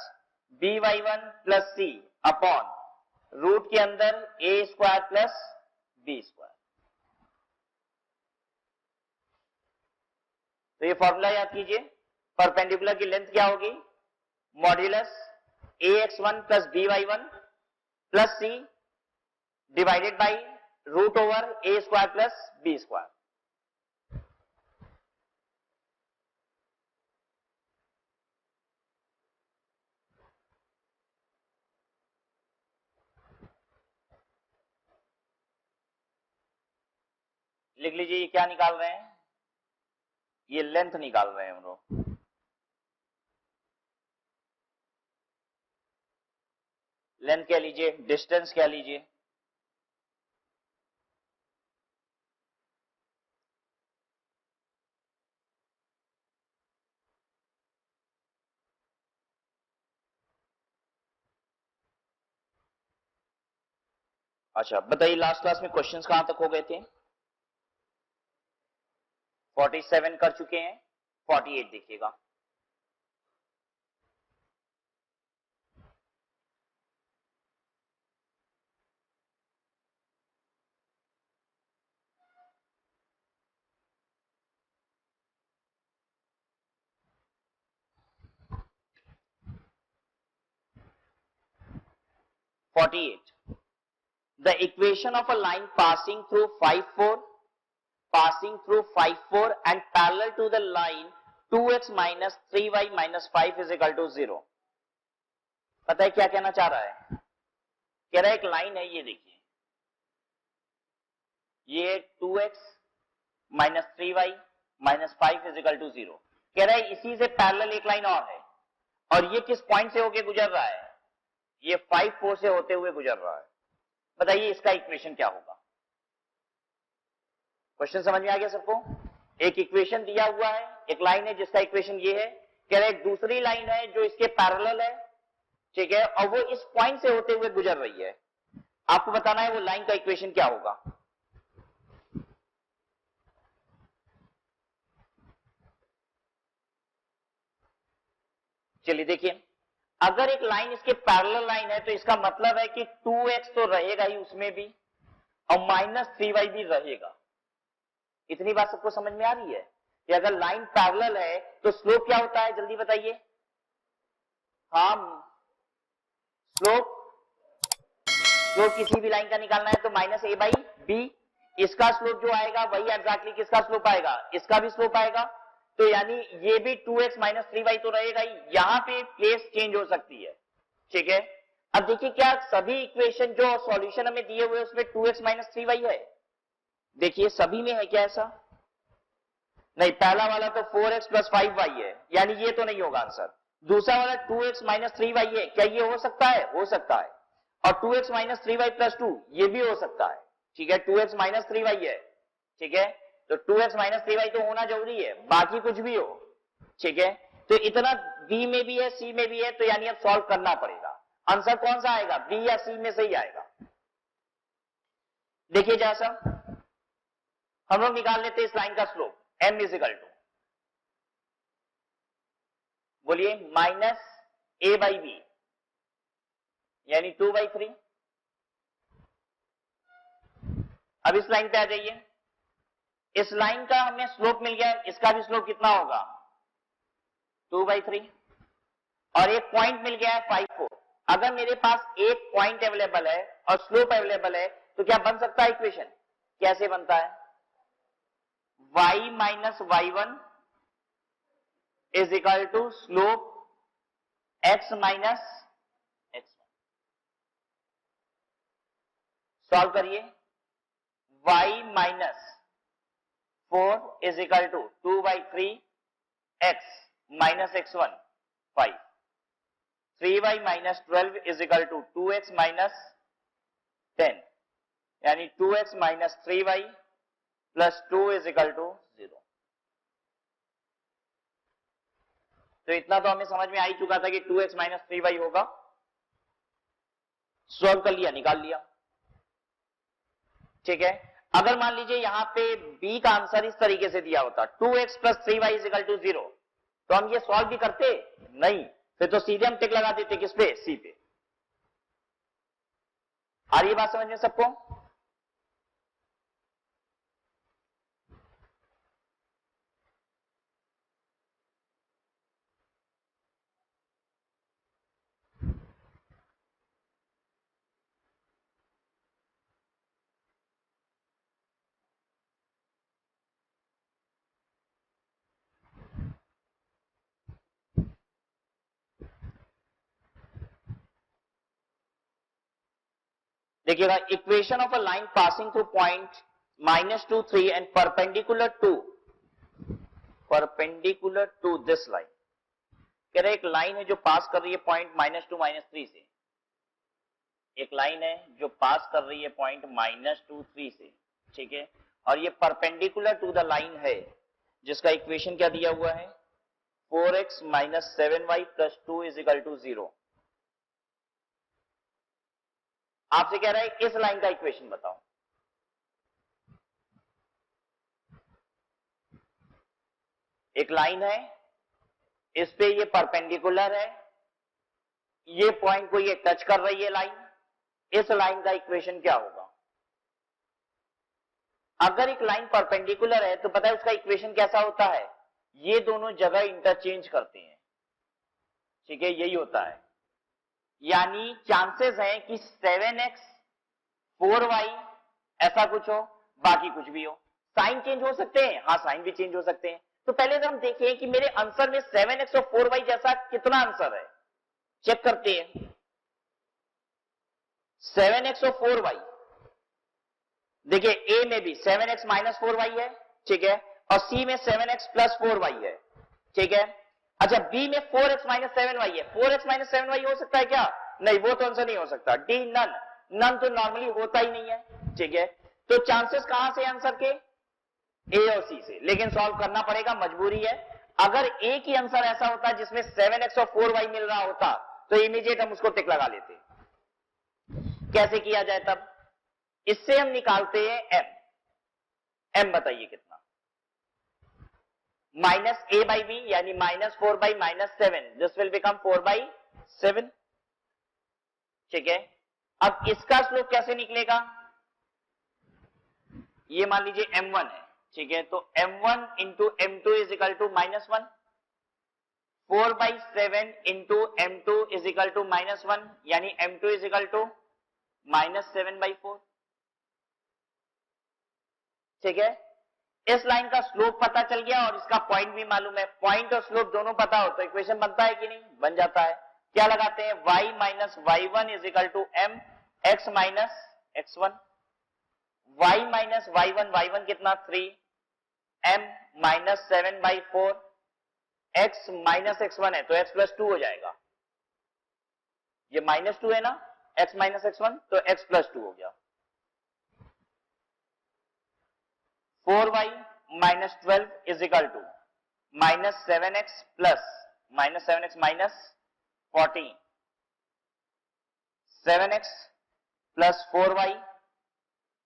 by1 plus c upon root के अंदर a square plus b square. तो ये फॉर्मूला याद कीजिए, परपेंडिकुलर की लेंथ क्या होगी, modulus ax1 plus by1 plus c divided by root over a square plus b square. लिख लीजिए, ये क्या निकाल रहे हैं, ये लेंथ निकाल रहे हैं हम लोग। लेंथ कह लीजिए, डिस्टेंस कह लीजिए। अच्छा बताइए, लास्ट क्लास में क्वेश्चंस कहां तक हो गए थे, 47 कर चुके हैं, 48 देखिएगा। The equation of a line passing through 5 4 and parallel to the line 2x minus 3y minus 5 is equal to 0। पता है क्या कहना चाह रहा है, कह रहा है एक लाइन है, ये देखिए, ये 2x minus 3y minus 5 is equal to 0। कह रहा है इसी से पैरेलल एक लाइन और है, और ये किस पॉइंट से होके गुजर रहा है, ये 5 4 से होते हुए गुजर रहा है। बताइए इसका इक्वेशन क्या होगा। क्वेश्चन समझ में आ गया सबको। एक इक्वेशन दिया हुआ है, एक लाइन है जिसका इक्वेशन ये है, कह रहा है एक दूसरी लाइन है जो इसके पैरेलल है, ठीक है, और वो इस पॉइंट से होते हुए गुजर रही है। आपको बताना है वो लाइन का इक्वेशन क्या होगा। चलिए देखिए, अगर एक लाइन इसके पैरेलल लाइन है तो इसका मतलब है कि 2x तो रहेगा ही उसमें भी, और माइनस 3y भी रहेगा। इतनी बात सबको समझ में आ रही है कि अगर लाइन पैरेलल है तो स्लोप क्या होता है, जल्दी बताइए। हाँ, स्लोप किसी भी लाइन का निकालना है तो माइनस a बाई बी, इसका स्लोप जो आएगा वही एग्जैक्टली किसका स्लोप आएगा, इसका भी स्लोप आएगा। तो यानी ये भी 2x माइनस 3y तो रहेगा ही, यहां पे प्लेस चेंज हो सकती है, ठीक है। अब देखिए क्या सभी इक्वेशन जो सॉल्यूशन हमें दिए हुए उसमें 2x माइनस 3y है, देखिए सभी में है क्या ऐसा, नहीं, पहला वाला तो 4x प्लस 5y है, यानी ये तो नहीं होगा आंसर। दूसरा वाला 2x माइनस 3y है, क्या ये हो सकता है, हो सकता है। और 2x माइनस 3y प्लस 2 ये भी हो सकता है, ठीक है, 2x माइनस 3y है, ठीक है, तो 2x माइनस 3y तो होना जरूरी है, बाकी कुछ भी हो, ठीक है। तो इतना बी में भी है, सी में भी है, तो यानी अब सॉल्व करना पड़ेगा। आंसर कौन सा आएगा, बी या सी में से ही आएगा। देखिए जैसा हम लोग निकाल लेते इस लाइन का slope, m is equal to, बोलिए, माइनस a बाई बी यानी 2/3। अब इस लाइन पे आ जाइए, इस लाइन का हमें स्लोप मिल गया, इसका भी स्लोप कितना होगा, 2/3, और एक पॉइंट मिल गया है 5 4। अगर मेरे पास एक पॉइंट अवेलेबल है और स्लोप अवेलेबल है तो क्या बन सकता है इक्वेशन, कैसे बनता है, y minus y1 is equal to slope x minus x1। Solve करिए, y minus 4 is equal to 2/3 x minus x1 5, 3y minus 12 is equal to 2x minus 10, यानी 2x minus 3y plus 2 is equal to 0। तो इतना तो हमें समझ में आ ही चुका था कि 2x माइनस 3y होगा। सॉल्व कर लिया, निकाल लिया, ठीक है। अगर मान लीजिए यहां पे b का आंसर इस तरीके से दिया होता 2x plus 3y is equal to 0, तो हम ये सॉल्व भी करते नहीं, फिर तो सीधे हम टिक लगा देते किस पे, सी पे। आ रही है बात समझ में सबको? देखिएगा, equation of a line passing through point -2 3 and perpendicular to this line. कह रहे एक लाइन है जो पास कर रही है पॉइंट -2 -3 से, एक लाइन है जो पास कर रही है पॉइंट -2 3 से, ठीक है, और ये परपेंडिकुलर टू द लाइन है जिसका इक्वेशन क्या दिया हुआ है, 4x minus 7y plus 2 is equal to 0। आपसे कह रहा है इस लाइन का इक्वेशन बताओ। एक लाइन है, इस पे ये परपेंडिकुलर है, ये पॉइंट को ये टच कर रही है लाइन, इस लाइन का इक्वेशन क्या होगा? अगर एक लाइन परपेंडिकुलर है तो पता है उसका इक्वेशन कैसा होता है, ये दोनों जगह इंटरचेंज करते हैं, ठीक है, यही होता है। यानी चांसेस हैं कि 7x 4y ऐसा कुछ हो, बाकी कुछ भी हो। साइन चेंज हो सकते हैं, हाँ साइन भी चेंज हो सकते हैं। तो पहले तो हम देखें कि मेरे आंसर में 7x और 4y जैसा कितना आंसर है, चेक करते हैं। 7x और 4y, देखिए ए में भी 7x माइनस 4y है, ठीक है, और सी में 7x प्लस 4y है, ठीक है। अच्छा, बी में 4x माइनस 7y है, 4x माइनस 7y हो सकता है क्या? नहीं, वो तो आंसर नहीं हो सकता। डी नन, नन तो नॉर्मली होता ही नहीं है, ठीक है। तो चांसेस कहां से आंसर के, ए और सी से, लेकिन सॉल्व करना पड़ेगा, मजबूरी है। अगर एक ही आंसर ऐसा होता जिसमें 7x और 4y मिल रहा होता तो इमीडिएट हम उसको टिक लगा लेते। कैसे किया जाए तब? इससे हम निकालते हैं m। m बताइए कितना, माइनस a बाई बी यानी -4 by -7, this will become 4 by 7, ठीक है। अब इसका स्लोप कैसे निकलेगा, ये मान लीजिए m1 है, ठीक है, तो m1 into m2 is equal to -1, 4 by 7 into m2 is equal to -1, यानी m2 is equal to -7 by 4, ठीक है। इस लाइन का स्लोप पता चल गया और इसका पॉइंट भी मालूम है, पॉइंट और स्लोप दोनों पता हो तो इक्वेशन बनता है कि नहीं, बन जाता है। क्या लगाते हैं, y minus y1 is equal to m x minus x1, y minus y1 कितना 3, m minus 7 by 4, x minus x1 है तो x प्लस 2 हो जाएगा, ये -2 है ना, x माइनस x1 तो x प्लस 2 हो गया। 4y minus 12 is equal to -7x plus -7x minus 14, 7x plus 4y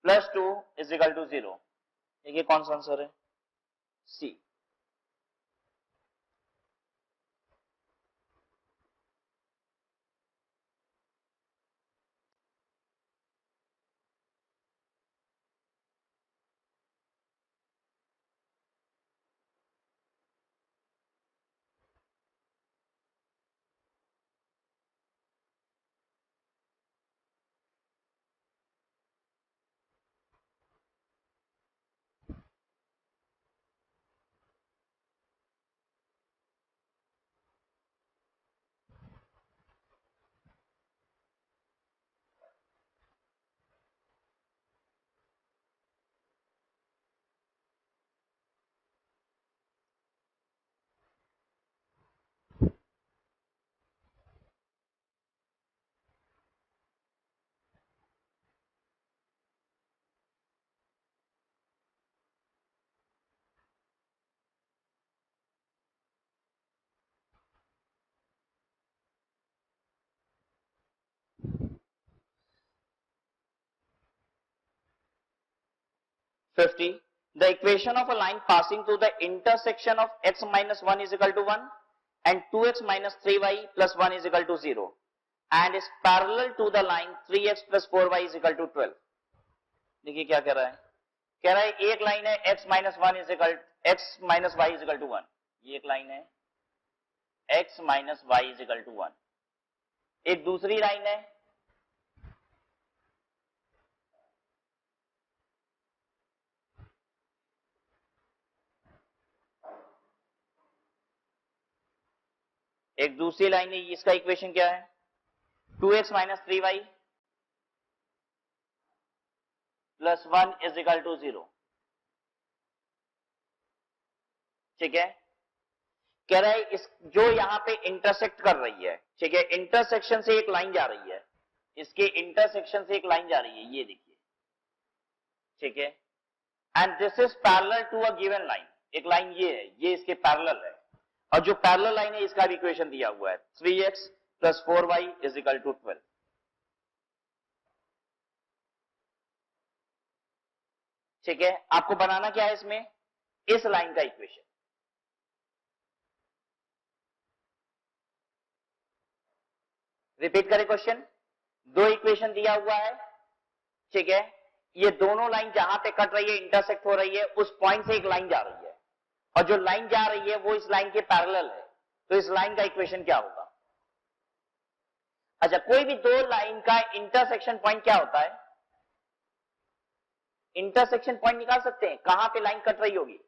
plus 2 is equal to 0। देखिए कौन सा आंसर है, सी। 50. The equation of a line passing through the intersection of x minus 1 is equal to 1 and 2x minus 3y plus 1 is equal to 0 and is parallel to the line 3x plus 4y is equal to 12. देखिए क्या कह रहा है, कह रहा है एक लाइन है x minus 1 is equal x minus y is equal to 1, ये एक लाइन है x minus y is equal to 1. एक दूसरी लाइन है इसका इक्वेशन क्या है, 2x minus 3y plus 1 is equal to 0. ठीक है, कह रहा है इस जो यहां पे इंटरसेक्ट कर रही है, ठीक है, इंटरसेक्शन से एक लाइन जा रही है, इसके इंटरसेक्शन से एक लाइन जा रही है, ये देखिए, ठीक है, and this is parallel to a given line, एक लाइन ये है, ये इसके पैरेलल है, और जो पैरेलल लाइन है इसका भी इक्वेशन दिया हुआ है 3x plus 4y is equal to 12. ठीक है, आपको बनाना क्या है इसमें, इस लाइन का इक्वेशन. रिपीट करें क्वेश्चन, दो इक्वेशन दिया हुआ है, ठीक है, ये दोनों लाइन जहां पे कट रही है, इंटरसेक्ट हो रही है, उस पॉइंट से एक लाइन जा रही है और जो लाइन जा रही है वो इस लाइन के पैरेलल है, तो इस लाइन का इक्वेशन क्या होगा. अच्छा, कोई भी दो लाइन का इंटरसेक्शन पॉइंट क्या होता है, इंटरसेक्शन पॉइंट निकाल सकते हैं, कहां पे लाइन कट रही होगी.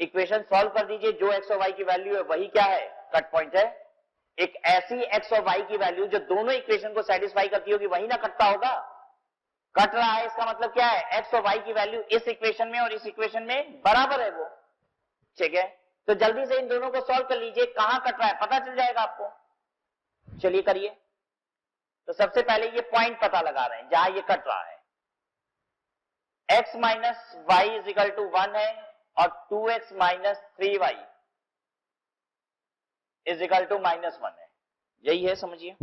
इक्वेशन सॉल्व कर दीजिए, जो एक्स और वाई की वैल्यू है वही क्या है, कट पॉइंट है. एक ऐसी एक्स और वाई की वैल्यू जो दोनों इक्वेशन को सेटिस्फाई करती होगी वही ना कटता होगा. कट रहा है इसका मतलब क्या है, एक्स और वाई की वैल्यू इस इक्वेशन में और इस इक्वेशन में बराबर है वो. ठीक है, तो जल्दी से इन दोनों को सॉल्व कर लीजिए, कहां कट रहा है पता चल जाएगा आपको. चलिए करिए. तो सबसे पहले ये पॉइंट पता लगा रहे हैं जहां ये कट रहा है. x minus y is equal to 1 है और 2x minus 3y is equal to minus 1 है, यही है, समझिए.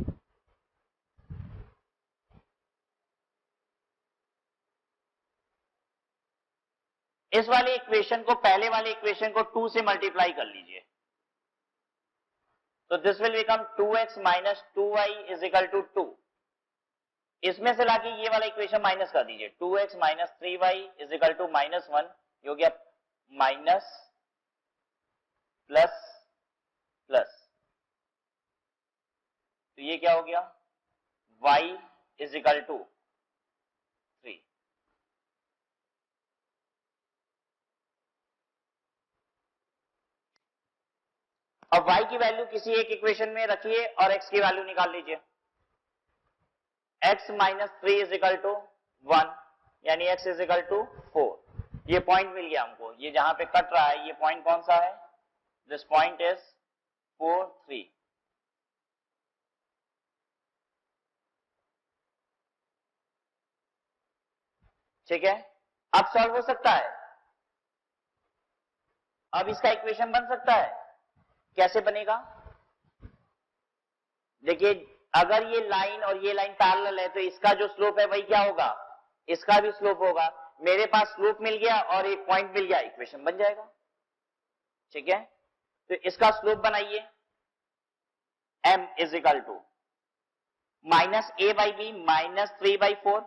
इस वाले इक्वेशन को पहले वाले इक्वेशन को 2 से मल्टीप्लाई कर लीजिए, तो this will become 2x minus 2y is equal to 2. इसमें से लाके ये वाला इक्वेशन माइनस कर दीजिए, 2x minus 3y is equal to minus 1, ये हो गया माइनस प्लस प्लस, तो ये क्या हो गया, y इज इक्वल टू 3. अब y की वैल्यू किसी एक इक्वेशन में रखिए और x की वैल्यू निकाल लीजिए. x minus 3 is equal to 1, यानी x इज इक्वल टू 4. ये पॉइंट मिल गया हमको, ये जहां पे कट रहा है ये पॉइंट कौन सा है, दिस पॉइंट इज 4 3. ठीक है, अब सॉल्व हो सकता है, अब इसका इक्वेशन बन सकता है. कैसे बनेगा, देखिए, अगर ये लाइन और ये लाइन पैरेलल है तो इसका जो स्लोप है वही क्या होगा, इसका भी स्लोप होगा. मेरे पास स्लोप मिल गया और एक पॉइंट मिल गया, इक्वेशन बन जाएगा. ठीक है, तो इसका स्लोप बनाइए, m is equal to minus a by b minus 3/4.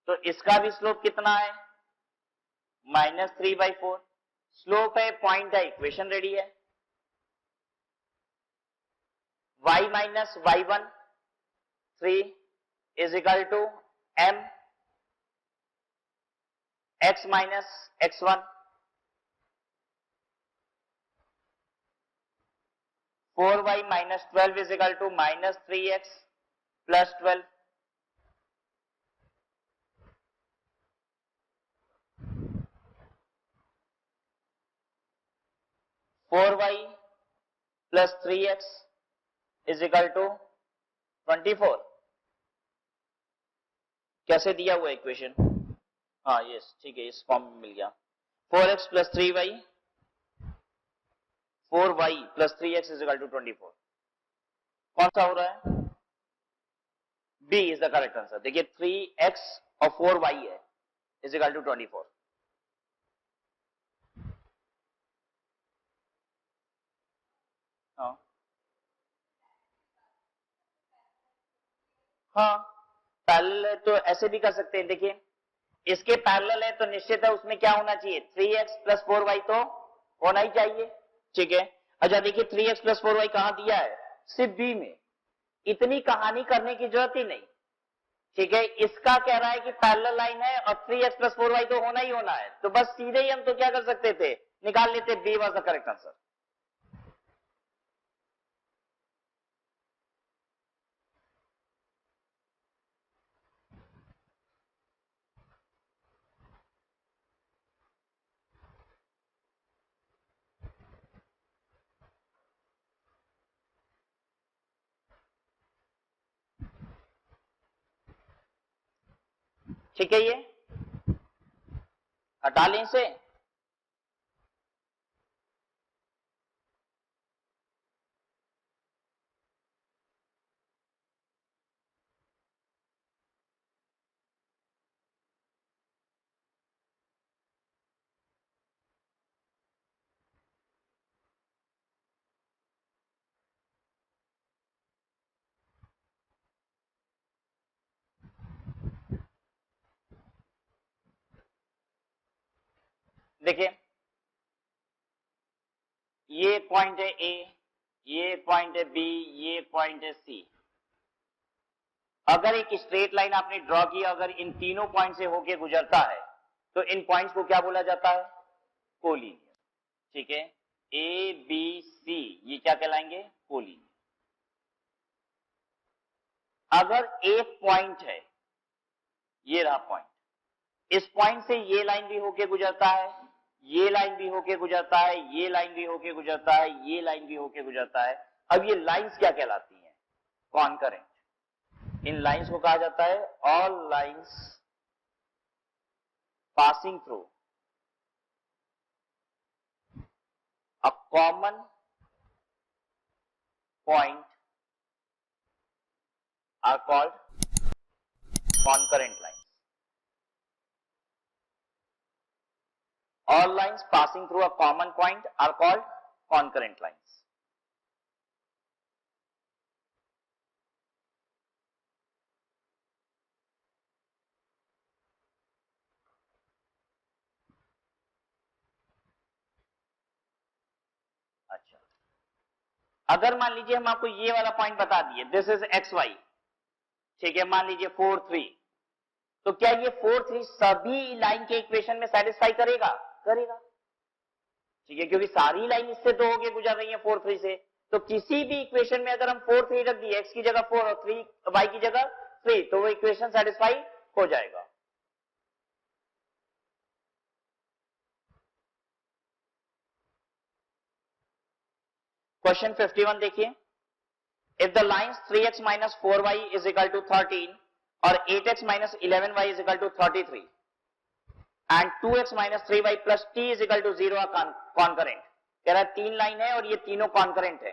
तो इसका भी स्लोप कितना है, माइनस 3/4. स्लोप है, पॉइंट है, इक्वेशन रेडी है. y minus y1 3 is equal to m x minus x1. 4y minus 12 is equal to minus 3x plus 12. Four y plus 3x is equal to 24. कैसे दिया हुआ इक्वेशन, हाँ यस, ठीक है, इस फॉर्म में मिल गया. 4x plus 3y, 4y plus 3x is equal to 24. कौन सा हो रहा है, B is the correct answer. देखिए 3x और 4y है, इज इक्वल टू 24। हाँ हाँ, पैरेलल तो ऐसे भी कर सकते हैं। देखिए इसके पैरेलल है तो निश्चित है उसमें क्या होना चाहिए, 3x प्लस 4y तो होना ही चाहिए। ठीक है, अच्छा देखिए 3x प्लस 4y कहां दिया है, सिर्फ बी में, इतनी कहानी करने की जरूरत ही नहीं। ठीक है, इसका कह रहा है कि पैरेलल लाइन है और 3x प्लस 4y तो होना ही होना है, तो बस सीधे ही हम तो क्या कर सकते थे, निकाल लेते, B was the correct answer. ठीक है, ये हटा लें इसे। देखिए ये पॉइंट है ए, ये पॉइंट है बी, ये पॉइंट है सी। अगर एक स्ट्रेट लाइन आपने ड्रॉ की, अगर इन तीनों पॉइंट से होके गुजरता है तो इन पॉइंट्स को क्या बोला जाता है, कोलिनियर। ठीक है, ए बी सी ये क्या कहलाएंगे, कोलिनियर। अगर एक पॉइंट है, ये रहा पॉइंट, इस पॉइंट से ये लाइन भी होके गुजरता है, ये लाइन भी होके गुजरता है, ये लाइन भी होके गुजरता है, ये लाइन भी होके गुजरता है, अब ये लाइंस क्या कहलाती हैं, कॉनकरेंट। इन लाइंस को कहा जाता है all lines passing through a common point are called concurrent lines. All lines passing through a common point are called concurrent lines. अच्छा, अगर मान लीजिए हम आपको ये वाला पॉइंट बता दिए, दिस इज एक्स वाई, ठीक है, मान लीजिए 4 3, तो क्या ये 4 3 सभी लाइन के इक्वेशन में सेटिस्फाई करेगा, करेगा। ठीक है, क्योंकि सारी लाइन इससे तो होके गुजर रही है 4 3 से, तो किसी भी इक्वेशन में अगर हम 4 3 रख दिए, एक्स की जगह 4 और 3 वाई की जगह 3, तो वो इक्वेशन सेटिस्फाई हो जाएगा। क्वेश्चन 51 देखिए, if the lines 3x minus 4y is equal to 13 or 8x minus 11y is equal to 33 and 2x minus 3y plus t is equal to 0 are concurrent। कह रहा है तीन लाइन है और ये तीनों कॉन्करेंट है।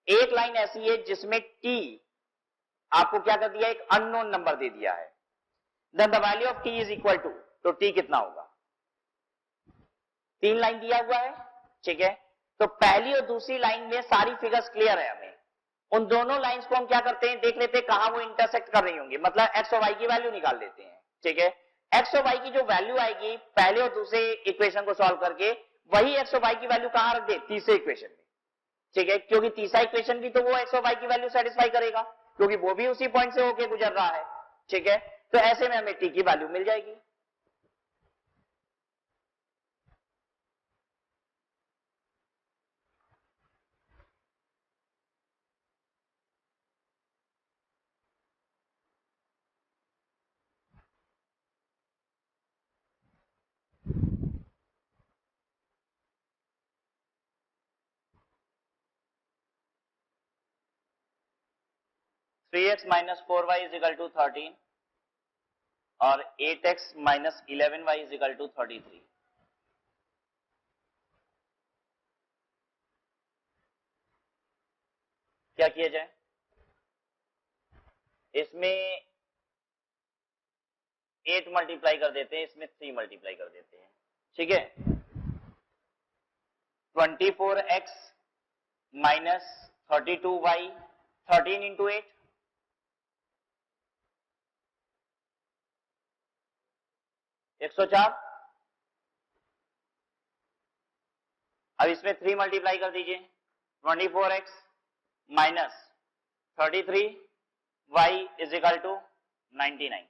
एक लाइन ऐसी है जिसमें t आपको क्या कर दिया, एक अननोन नंबर दे दिया है, then the value of t is equal to, तो t कितना होगा, तीन लाइन दिया हुआ है। ठीक है, तो पहली और दूसरी लाइन में सारी फिगर्स क्लियर है, हमें उन दोनों लाइंस को हम क्या करते हैं, देख लेते हैं कहां वो इंटरसेक्ट कर रही होंगी, मतलब एक्स और वाई की वैल्यू निकाल लेते हैं। ठीक है, एक्स और वाई की जो वैल्यू आएगी पहले और दूसरे इक्वेशन को सॉल्व करके, वही एक्स और वाई की वैल्यू कहां रख दे, तीसरे इक्वेशन में। ठीक है, क्योंकि तीसरा इक्वेशन भी तो वो एक्स और वाई की वैल्यू सेटिस्फाई करेगा, क्योंकि वो भी उसी पॉइंट से होकर गुजर रहा है। ठीक है, तो ऐसे में हमें टी की वैल्यू मिल जाएगी। 3x minus 4y is equal to 13 और 8x minus 11y is equal to 33। क्या किया जाए, इसमें 8 मल्टीप्लाई कर देते हैं, इसमें 3 मल्टीप्लाई कर देते हैं, ठीक है। 24x माइनस 32y, 13 इंटू 8, एक 104। अब इसमें 3 मल्टीप्लाई कर दीजिए, 24x minus 33y is equal to 99,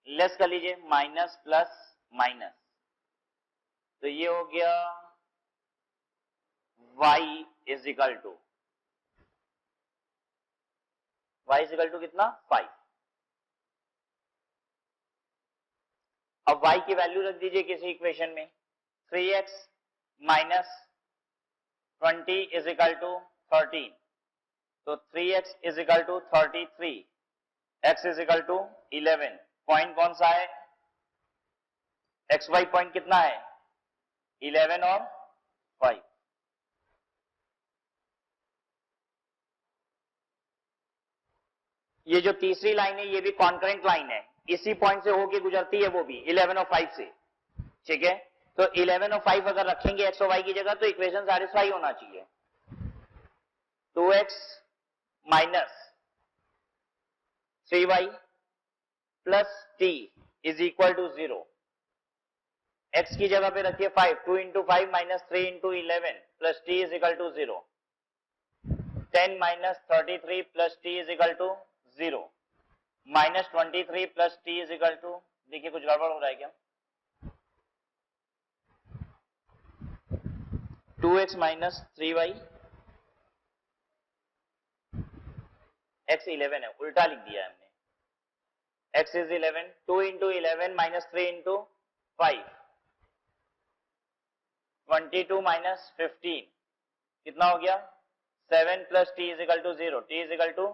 less कर लीजिए, माइनस प्लस माइनस, तो ये हो गया y इज इक्वल टू कितना 5। अब y की वैल्यू रख दीजिए किसी इक्वेशन में, 3x minus 20 is equal to 13, तो 3x is equal to 33, x is equal to 11। Point कौन सा है, xy पॉइंट कितना है 11 और 5। ये जो तीसरी लाइन है ये भी कॉन्करेंट लाइन है, इसी पॉइंट से होके गुजरती है वो भी 11 और 5 से, ठीक है। तो 11 और 5 अगर रखेंगे x और y की जगह तो इक्वेशन सैटिस्फाई होना चाहिए। 2x minus 3y plus t is equal to 0, x की जगह पे रखिए 5, 2 into 5 minus 3 into 11 plus t is equal to 0, 10 minus 33 plus t is equal to 0, minus 23 plus t is equal to, देखिए कुछ गड़बड़ हो रहा है क्या, 2x माइनस 3y, x 11 है, उल्टा लिख दिया है हमने, x is 11, 2 into 11 minus 3 into 5, 22 minus 15 कितना हो गया 7 plus t is equal to 0, t is equal to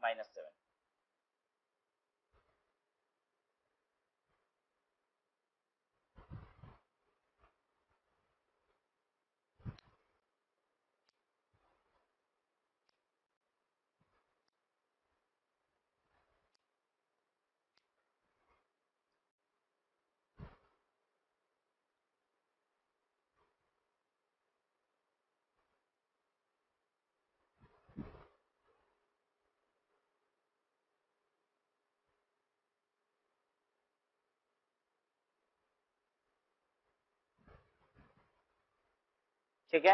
minus 7। ठीक है,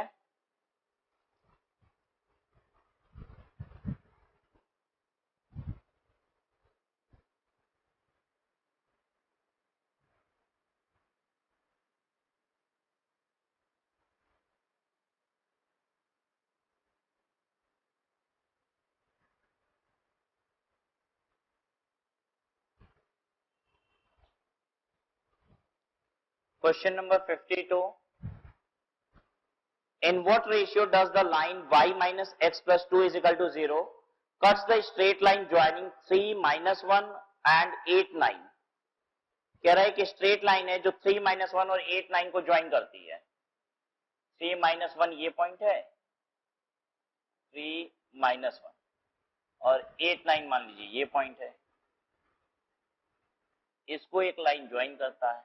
question number 52, in what ratio does the line y minus x plus 2 is equal to 0 cuts the straight line joining 3 minus 1 and 8 9। कह रहा है कि स्ट्रेट लाइन है जो 3 minus 1 और 8 9 को ज्वाइन करती है। 3 minus 1 ये पॉइंट है, 3 minus 1 और 8 9 मान लीजिए ये पॉइंट है, इसको एक लाइन ज्वाइन करता है,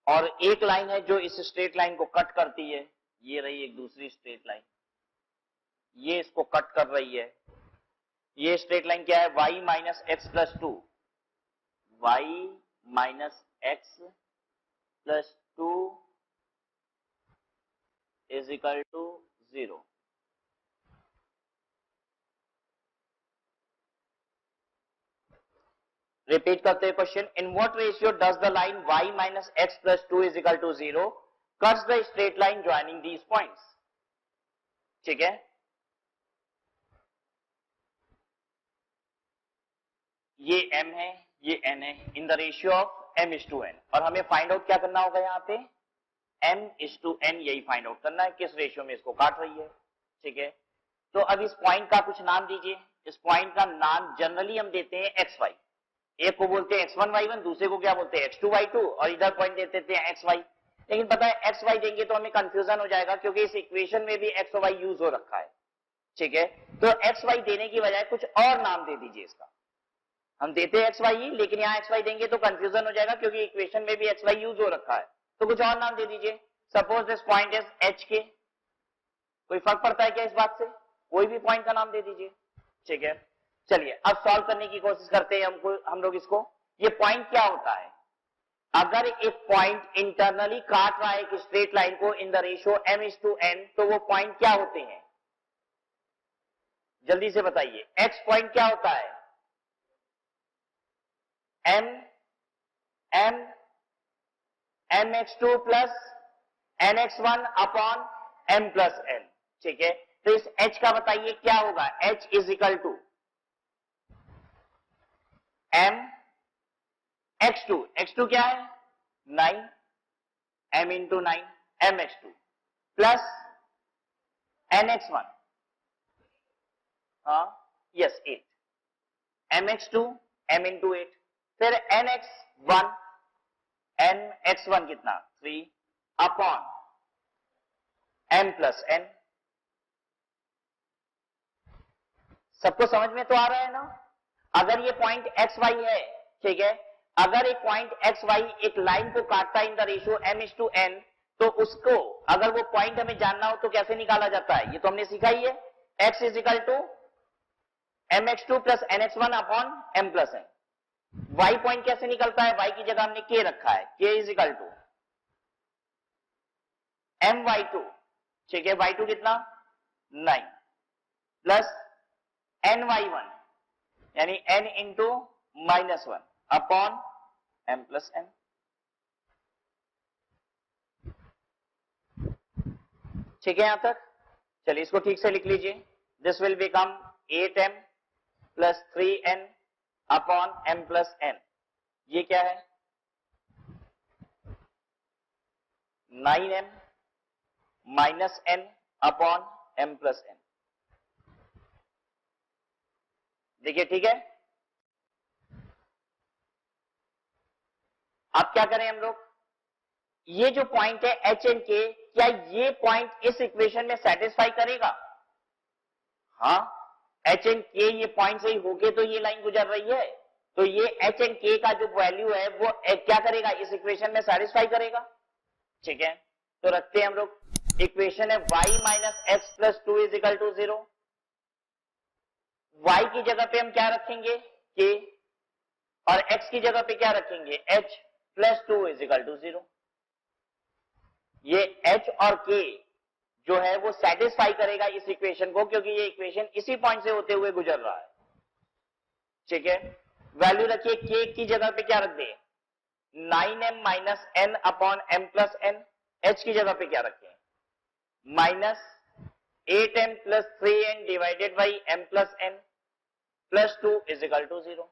और एक लाइन है जो इस स्ट्रेट लाइन को कट करती है, ये रही एक दूसरी स्ट्रेट लाइन, ये इसको कट कर रही है। ये स्ट्रेट लाइन क्या है, y minus x plus 2, y minus x plus 2 is equal to 0। Repeat करते हैं question, in what ratio does the line y minus x plus 2 is equal to 0 cuts the straight line joining these points. ठीक है, ये m है, ये n है, in the ratio of m is to n, और हमें फाइंड आउट क्या करना होगा, यहाँ पे m इज टू n यही फाइंड आउट करना है, किस रेशियो में इसको काट रही है। ठीक है, तो अब इस पॉइंट का कुछ नाम दीजिए। इस पॉइंट का नाम जनरली हम देते हैं एक्स वाई, एक को बोलते हैं x1 y1, दूसरे को क्या बोलते हैं x2 y2, और इधर पॉइंट दे देते हैं xy। लेकिन पता है x y देंगे तो हमें कंफ्यूजन हो जाएगा, क्योंकि इस इक्वेशन में भी x और y यूज हो रखा है। ठीक है, तो एक्स वाई देने की बजाय कुछ और नाम दे दीजिए इसका। हम देते हैं एक्स वाई, लेकिन यहां एक्स वाई देंगे तो कंफ्यूजन हो जाएगा, क्योंकि इक्वेशन में भी एक्स वाई यूज हो रखा है, तो कुछ और नाम दे दीजिए। Suppose this point is H के, कोई फर्क पड़ता है क्या इस बात से? कोई भी पॉइंट का नाम दे दीजिए, ठीक है। चलिए अब सॉल्व करने की कोशिश करते हैं हम लोग इसको। ये पॉइंट क्या होता है? अगर एक पॉइंट इंटरनली काट रहा है एक स्ट्रेट लाइन को इन द रेशियो m/n, तो वो पॉइंट क्या होते हैं? जल्दी से बताइए, एक्स पॉइंट क्या होता है? mx2 plus nx1 upon m plus n, ठीक है। तो इस h का बताइए क्या होगा? h is equal to m x2 क्या है? 9, m into 9 mx2 plus nx1, हाँ यस 8, mx2 m इंटू 8, फिर nx1 कितना? 3 अपॉन m प्लस n। सबको समझ में तो आ रहा है ना? अगर ये पॉइंट एक्स वाई है, ठीक है, अगर एक पॉइंट एक्स वाई एक लाइन को काटता है इन द रेशियो m/n, तो उसको अगर वो पॉइंट हमें जानना हो तो कैसे निकाला जाता है? ये तो हमने सीखा ही है, x is equal to mx2 plus nx1 upon m plus n। y point कैसे निकलता है? y की जगह हमने k रखा है, k is equal to my2, ठीक है, y2 कितना? 9 प्लस ny1 यानी n into -1 upon m plus n। ठीक है यहां तक? चलिए इसको ठीक से लिख लीजिए। This will become 8m plus 3n upon m plus n। ये क्या है? 9m minus n upon m plus n। देखिए ठीक है। अब क्या करें हम लोग? ये जो पॉइंट है एच एंड के, क्या ये पॉइंट इस इक्वेशन में सेटिस्फाई करेगा? हाँ, एच एंड के ये पॉइंट से ही होके तो ये लाइन गुजर रही है, तो ये एच एंड के का जो वैल्यू है वो क्या करेगा? इस इक्वेशन में सेटिस्फाई करेगा, ठीक है। तो रखते हैं हम लोग, इक्वेशन है y minus x plus 2 is equal to 0। y की जगह पे हम क्या रखेंगे? k, और x की जगह पे क्या रखेंगे? h plus 2 is equal to 0। ये h और k जो है वो सेटिस्फाई करेगा इस इक्वेशन को, क्योंकि ये इक्वेशन इसी पॉइंट से होते हुए गुजर रहा है, ठीक है। वैल्यू रखिए, k की जगह पे क्या रख दे? 9m minus n upon m plus n। h की जगह पे क्या रखें? Minus 8m plus 3n divided by m plus n plus 2 is equal to 0।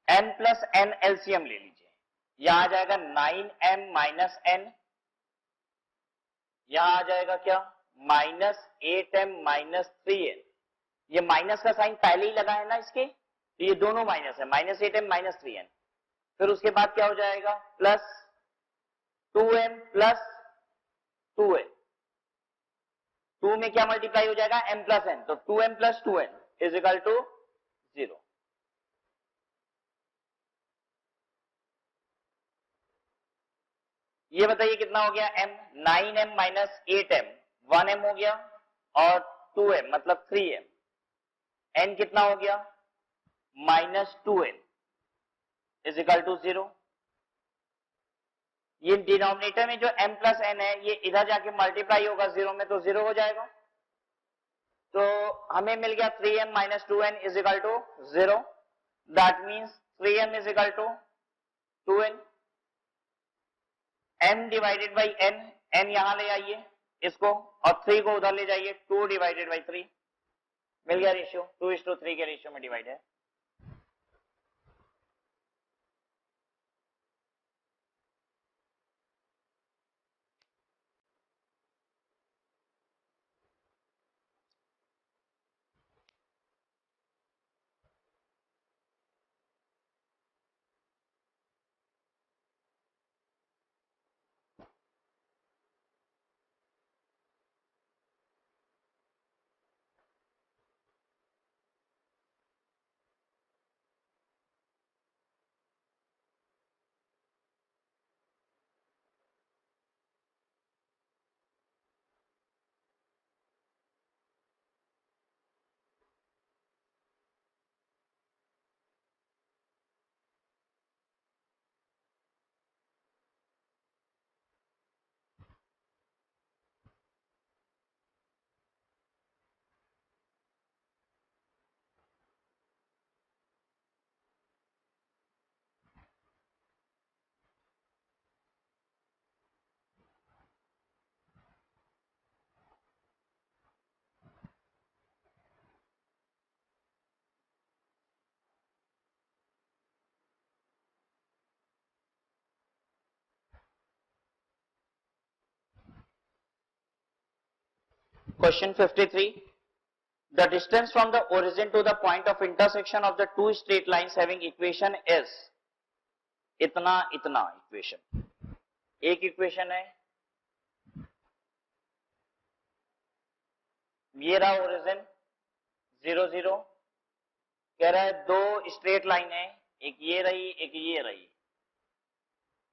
m plus n LCM ले लीजिए, यहां आ जाएगा 9m माइनस n, यहां आ जाएगा क्या? Minus 8m minus 3n। ये माइनस का साइन पहले ही लगा है ना इसके, तो ये दोनों माइनस है, माइनस 8m माइनस 3n। फिर उसके बाद क्या हो जाएगा? Plus 2m plus 2n। 2 में क्या मल्टीप्लाई हो जाएगा? m प्लस n, तो 2m plus 2n is equal to 0। ये बताइए कितना हो गया? m, 9m minus 8m 1m हो गया, और 2m मतलब 3m, n कितना हो गया? Minus 2n is equal to 0। ये डिनोमिनेटर में जो m प्लस n है ये इधर जाके मल्टीप्लाई होगा 0 में, तो 0 हो जाएगा। तो हमें मिल गया 3m minus 2n is equal to 0। That means 3m is equal to 2n। m divided by n, n यहां ले आइए इसको, और 3 को उधर ले जाइए, 2 डिवाइडेड बाई 3। मिल गया रेशियो, 2:3 के रेशियो में डिवाइड है। Question 53. The distance from the origin to the point of intersection of the two straight lines having equation is इतना इतना इक्वेशन. एक इक्वेशन है, ये रहा ओरिजिन 0 0. कह रहा है दो स्ट्रेट लाइन है, एक ये रही एक ये रही.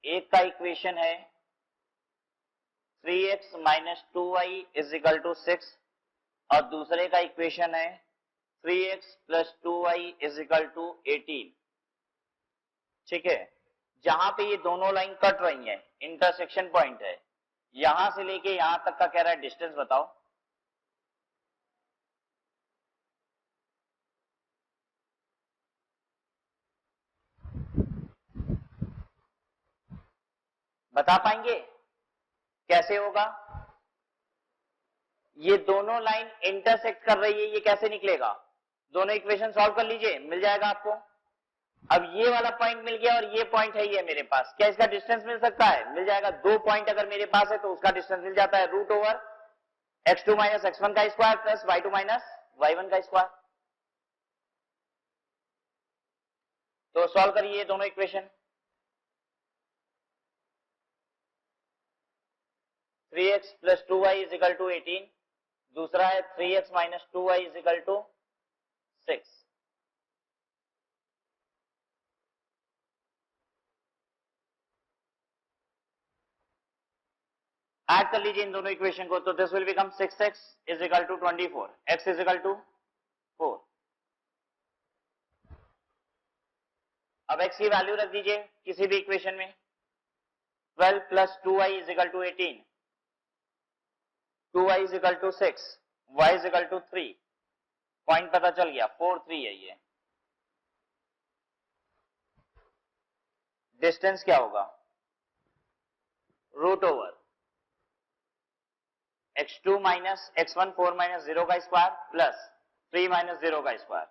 एक का इक्वेशन है 3x minus 2y is equal to 6 और दूसरे का इक्वेशन है 3x plus 2y is equal to 18. ठीक है, जहां पे ये दोनों लाइन कट रही हैं, इंटरसेक्शन पॉइंट है, यहां से लेके यहां तक का कह रहा है डिस्टेंस बताओ. बता पाएंगे कैसे होगा? ये दोनों लाइन इंटरसेक्ट कर रही है, ये कैसे निकलेगा? दोनों इक्वेशन सॉल्व कर लीजिए, मिल जाएगा आपको. अब ये वाला पॉइंट मिल गया और ये पॉइंट है ये मेरे पास, क्या इसका डिस्टेंस मिल सकता है? मिल जाएगा. दो पॉइंट अगर मेरे पास है तो उसका डिस्टेंस मिल जाता है root over x2 minus x1 का square plus y2 minus y1 का स्क्वायर. तो सॉल्व करिए दोनों equation. 3x plus 2y is equal to 18, दूसरा है 3x minus 2y is equal to 6. Add कर लीजिए इन दोनों इक्वेशन को, तो this will become 6x is equal to 24, x is equal to 4. अब x की वैल्यू रख दीजिए किसी भी इक्वेशन में. 12 plus 2y is equal to 18, 2y is equal to 6, y is equal to 3. Point पता चल गया, 4 3 है ये. डिस्टेंस क्या होगा? Root over x2 minus x1 4 minus 0 का स्क्वायर प्लस 3 माइनस 0 का स्क्वायर.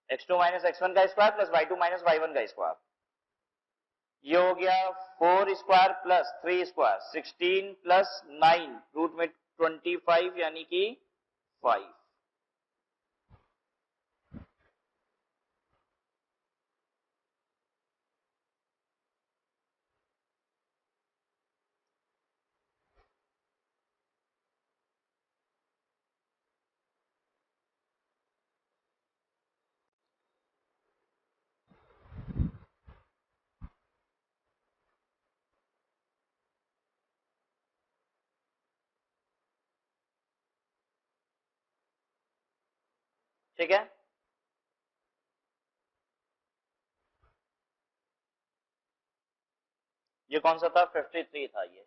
x2 माइनस x1 का square plus y2 minus y1 का स्क्वायर. ये हो गया 4 square plus 3 square, 16 plus 9 root में 25 यानी कि 5. ठीक है, ये कौन सा था? 53 था ये.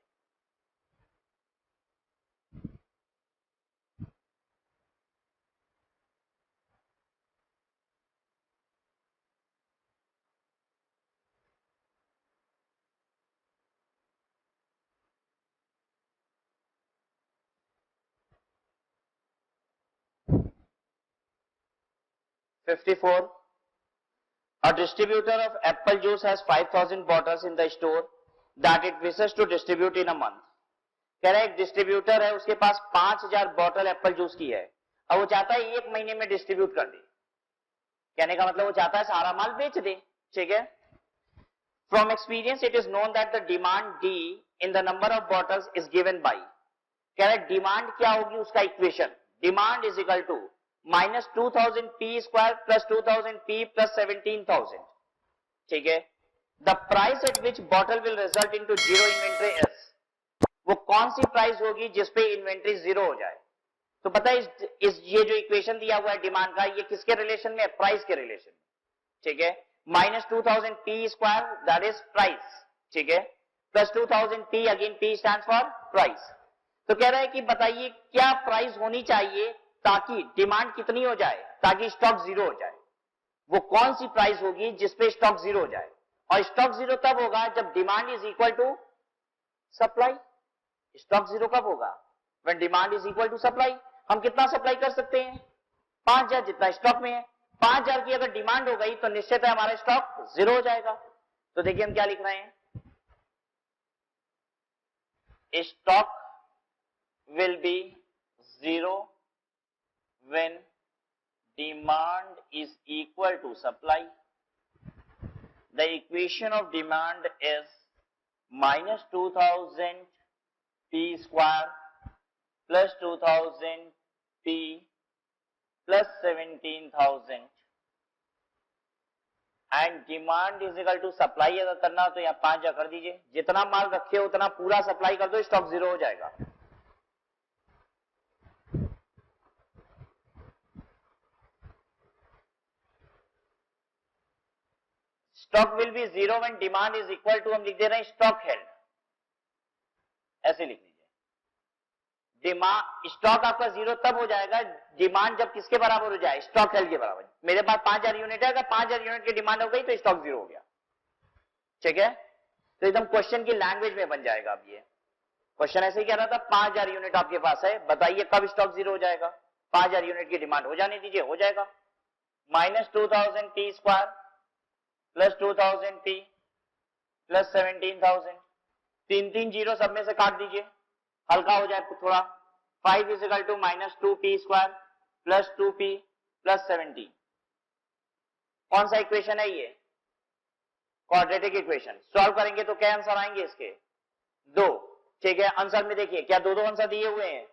$54. A distributor of apple juice has 5,000 bottles in the store that it wishes to distribute in a month. कह रहा है एक डिस्ट्रीब्यूटर है, उसके पास 5,000 बॉटल एप्पल जूस की है, अब वो चाहता है एक महीने में डिस्ट्रीब्यूट कर दे. कहने का मतलब वो चाहता है सारा माल बेच दे. ठीक है. From experience it is known that the demand d in the number of bottles is given by. कह रहा है डिमांड क्या होगी उसका equation. Demand is equal to minus 2000 p square plus 2000 p plus 17,000. ठीक है. The price at which bottle will result into zero inventory is. वो कौन सी प्राइस होगी जिसपे इन्वेंट्री जीरो हो जाए? तो पता है ये जो इक्वेशन दिया हुआ है डिमांड का, ये किसके रिलेशन में है? प्राइस के रिलेशन में. ठीक है. Minus 2000 p square that is price. ठीक है. Plus 2000 P, again P stands for price. तो कह रहा है कि बताइए क्या प्राइस होनी चाहिए ताकि डिमांड कितनी हो जाए, ताकि स्टॉक जीरो हो जाए. वो कौन सी प्राइस होगी जिसपे स्टॉक जीरो हो जाए? और स्टॉक जीरो तब होगा जब demand is equal to supply. Stock zero कब होगा? When demand is equal to supply. हम कितना सप्लाई कर सकते हैं? 5,000 जितना स्टॉक में है. 5,000 की अगर डिमांड हो गई तो निश्चित है हमारा स्टॉक जीरो हो जाएगा. तो देखिए हम क्या लिख रहे हैं. Stock will be 0 when demand is equal to supply. The equation of demand is minus 2000 P square plus 2000 P plus 17,000 and demand is equal to supply अगर करना हो तो यहाँ 5 कर दीजिए, जितना माल रखे हो उतना पूरा सप्लाई कर दो, स्टॉक जीरो हो जाएगा। Stock will be zero when demand is equal to, हम लिख दे रहे हैं स्टॉक हेल्ड, ऐसे लिख लीजिए। डिमांड स्टॉक आपका जीरो तब हो जाएगा डिमांड जब किसके बराबर हो जाए, स्टॉक हेल्ड के बराबर। मेरे पास 5000 यूनिट है, अगर 5000 यूनिट की डिमांड हो गई तो स्टॉक जीरो हो गया, ठीक है। तो एकदम क्वेश्चन की लैंग्वेज में बन जाएगा। अब ये क्वेश्चन ऐसे ही कह रहा था 5000 यूनिट आपके पास है, बताइए कब स्टॉक जीरो हो जाएगा। 5000 यूनिट की डिमांड हो जाने दीजिए, हो जाएगा। Minus 2000 T square plus 2000 T plus 17,000, तीन जीरो सब में से काट दीजिए, हल्का हो जाए थोड़ा। 5 is equal to minus 2 p square plus 2 p plus 17। कौन सा इक्वेशन है ये, क्वाड्रेटिक इक्वेशन। सॉल्व करेंगे तो क्या आंसर आएंगे इसके, 2, ठीक है। आंसर में देखिए क्या दो आंसर दिए हुए हैं,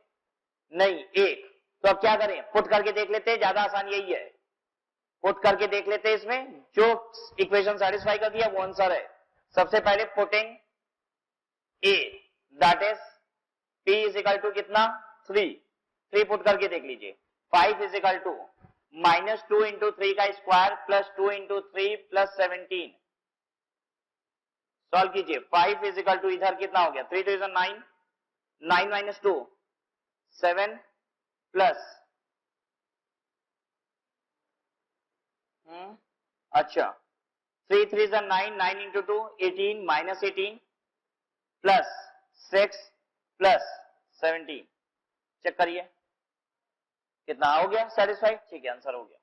नहीं, एक। तो अब क्या करें, पुट करके देख लेते हैं, ज्यादा आसान यही है, पुट करके देख लेते हैं। इसमें जो इक्वेशन सेटिस्फाई कर दिया वो आंसर है। सबसे पहले putting a that is P is equal to कितना, 3 पुट करके देख लीजिए। 5 is equal to minus 2 into 3 का square plus 2 into 3 plus 17। Solve कीजिए। 5 इज इक्वल टू इधर कितना हो गया, 3 तो इधर 9, 9 माइनस 2 7 प्लस अच्छा 3 3 is 9, 9 into 2 18 minus 18 plus 6 plus 17। Check करिए कितना हो गया, सेटिस्फाइड, ठीक है, आंसर हो गया।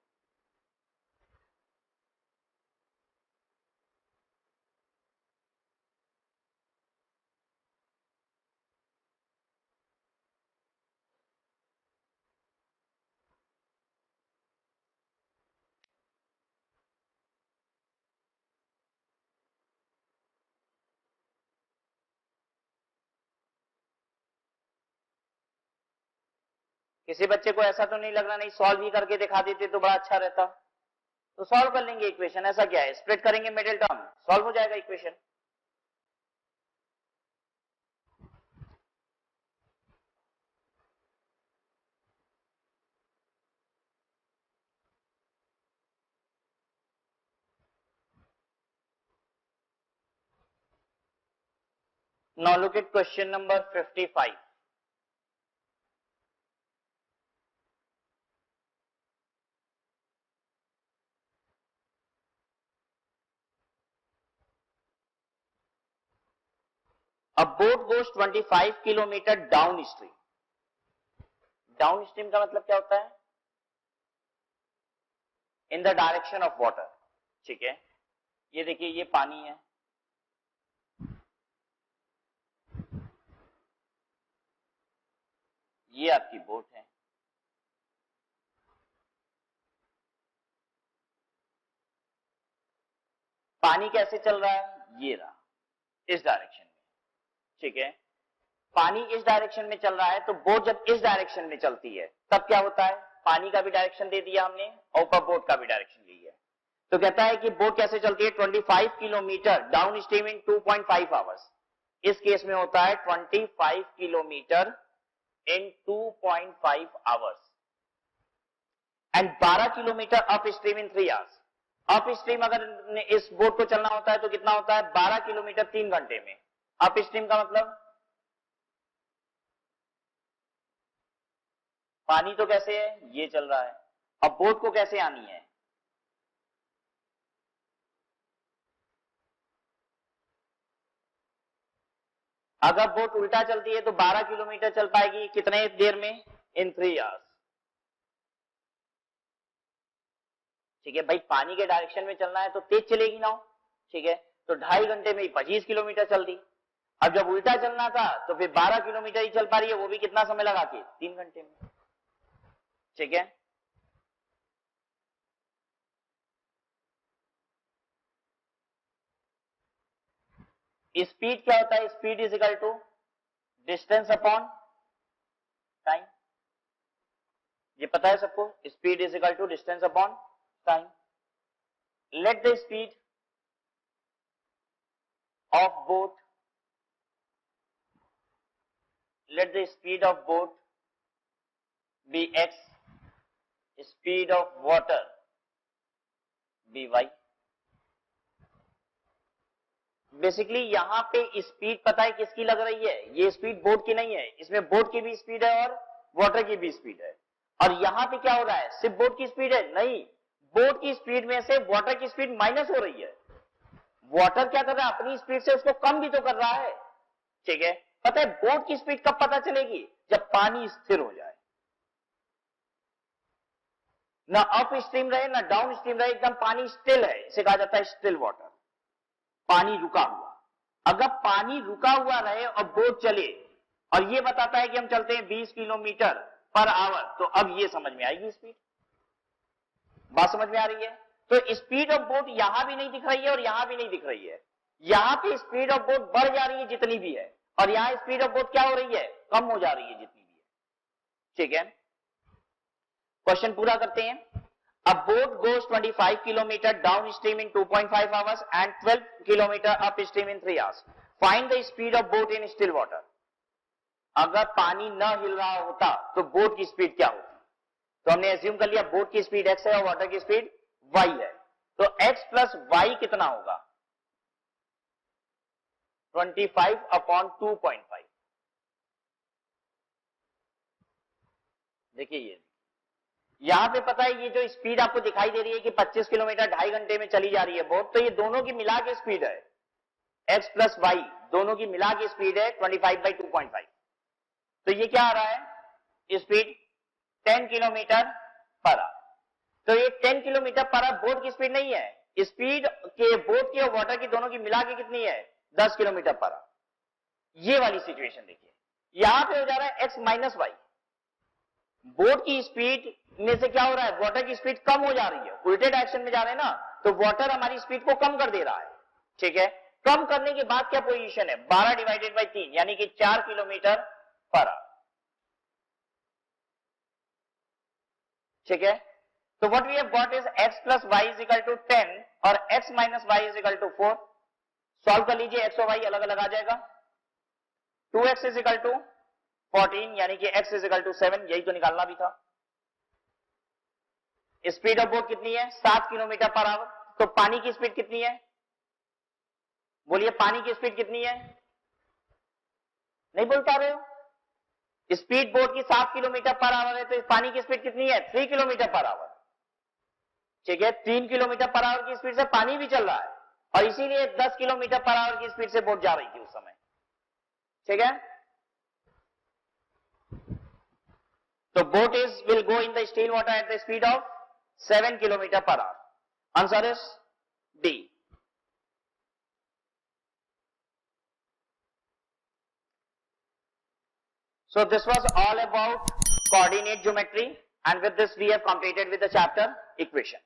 किसी बच्चे को ऐसा तो नहीं लग रहा नहीं सॉल्व ही करके दिखा देते तो बड़ा अच्छा रहता। तो सॉल्व कर लेंगे इक्वेशन, ऐसा क्या है, स्प्लिट करेंगे मिडिल टर्म, सॉल्व हो जाएगा equation. Now look at question number 55. A boat goes 25 kilometre down stream. Down stream का मतलब क्या होता है, in the direction of water, ठीक है। ये देखिए ये पानी है, ये आपकी बोट है, पानी कैसे चल रहा है, ये रहा इस डायरेक्शन में, ठीक है। पानी इस डायरेक्शन में चल रहा है, तो बोट जब इस डायरेक्शन में चलती है तब क्या होता है, पानी का भी डायरेक्शन दे दिया हमने और ऊपर बोट का भी डायरेक्शन ली है। तो कहता है कि बोट कैसे चलती है, 25 kilometre down stream in 2.5 hours. इस केस में होता है 25 kilometre in 2.5 hours and 12 kilometre up stream in 3 hours. Up stream अगर इस बोट को चलना होता है तो कितना होता है, 12 किलोमीटर 3 घंटे में। अप स्ट्रीम का मतलब पानी तो कैसे है, ये चल रहा है, अब बोट को कैसे आनी है, अगर बोट उल्टा चलती है तो 12 किलोमीटर चल पाएगी कितने देर में, इन 3 आवर्स, ठीक है। भाई पानी के डायरेक्शन में चलना है तो तेज चलेगी नाव, ठीक है। तो 2.5 घंटे में 25 किलोमीटर चल दी। अब जब उल्टा चलना था तो फिर 12 किलोमीटर ही चल पा रही है, वो भी कितना समय लगा के, 3 घंटे में। ठीक है, स्पीड क्या होता है, speed is equal to distance upon time, ये पता है सबको, speed is equal to distance upon time. Let the speed of boat, let the speed of boat be x, speed of water be y। Basically यहां पे स्पीड पता है किसकी लग रही है, ये स्पीड बोट की नहीं है, इसमें बोट की भी स्पीड है और वाटर की भी स्पीड है। और यहां पे क्या हो रहा है, सिर्फ बोट की स्पीड है, नहीं, बोट की स्पीड में से वाटर की स्पीड माइनस हो रही है। वाटर क्या कर रहा है, अपनी स्पीड से उसको कम भी तो कर रहा है। ठीक है, पता है बोट की स्पीड कब पता चलेगी, जब पानी स्थिर हो जाए, ना अप स्ट्रीम रहे ना डाउन स्ट्रीम रहे, एकदम पानी स्टिल है, इसे कहा जाता है स्टिल वाटर, पानी रुका हुआ। अगर पानी रुका हुआ रहे और बोट चले और ये बताता है कि हम चलते हैं 20 किलोमीटर पर आवर, तो अब ये समझ में आएगी स्पीड, बात समझ में आ रही है। तो स्पीड ऑफ बोट यहां भी नहीं दिख रही है और यहां भी नहीं दिख रही है, यहां पे स्पीड ऑफ बोट बढ़ जा रही है जितनी भी है, और यहां स्पीड ऑफ बोट क्या हो रही है, कम हो जा रही है जितनी भी है। ठीक है, क्वेश्चन पूरा करते हैं। अ boat goes 25 kilometre down stream in 2.5 hours and 12 kilometre up stream in 3 hours, find the speed of boat in still water. अगर पानी न हिल रहा होता तो बोट की स्पीड क्या होती, तो हमने एज्यूम कर लिया बोट की स्पीड x है और वाटर की स्पीड y है, तो x प्लस y कितना होगा, 25 अपॉन 2.5। देखिए ये यहां पे पता है, ये जो स्पीड आपको दिखाई दे रही है कि 25 किलोमीटर 2.5 घंटे में चली जा रही है बोट, तो ये दोनों की मिला के स्पीड है, x प्लस y दोनों की मिला के स्पीड है 25/2.5। तो ये क्या आ रहा है, स्पीड 10 किलोमीटर पर आवर। तो ये 10 किलोमीटर पर आवर बोट की स्पीड नहीं है, स्पीड के बोट की और वाटर की दोनों की मिला के कितनी है, 10 किलोमीटर पर आवर। ये वाली सिचुएशन देखिए, यहां पे हो जा रहा है x माइनस वाई, बोट की स्पीड में से क्या हो रहा है, वाटर की स्पीड कम हो जा रही है, उल्टे डायरेक्शन में जा रहे हैं ना, तो वाटर हमारी स्पीड को कम कर दे रहा है। ठीक है, कम करने के बाद क्या पोजीशन है, 12 डिवाइडेड बाई 3 यानी कि 4 किलोमीटर पर आवर। ठीक है, तो what we have got is x plus y is equal to 10 और x minus y is equal to 4। Solve कर लीजिए, x और y अलग अलग आ जाएगा। 2x इज इक्वल टू 14 यानी कि x इज इक्वल टू 7, यही तो निकालना भी था। स्पीड ऑफ बोट कितनी है, 7 किलोमीटर पर आवर। तो पानी की स्पीड कितनी है, बोलिए पानी की स्पीड कितनी है, नहीं बोल पा रहे हो, स्पीड बोट की 7 किलोमीटर पर आवर है, तो पानी की स्पीड कितनी है, 3 किलोमीटर पर आवर। ठीक है, 3 किलोमीटर पर आवर की स्पीड से पानी भी चल रहा है, और इसीलिए 10 किलोमीटर पर आवर की स्पीड से बोट जा रही थी उस समय। ठीक है, तो boat will go in the still water at the speed of 7 kilometre per hour. Answer is D. So this was all about coordinate geometry, and with this we have completed with the chapter equation.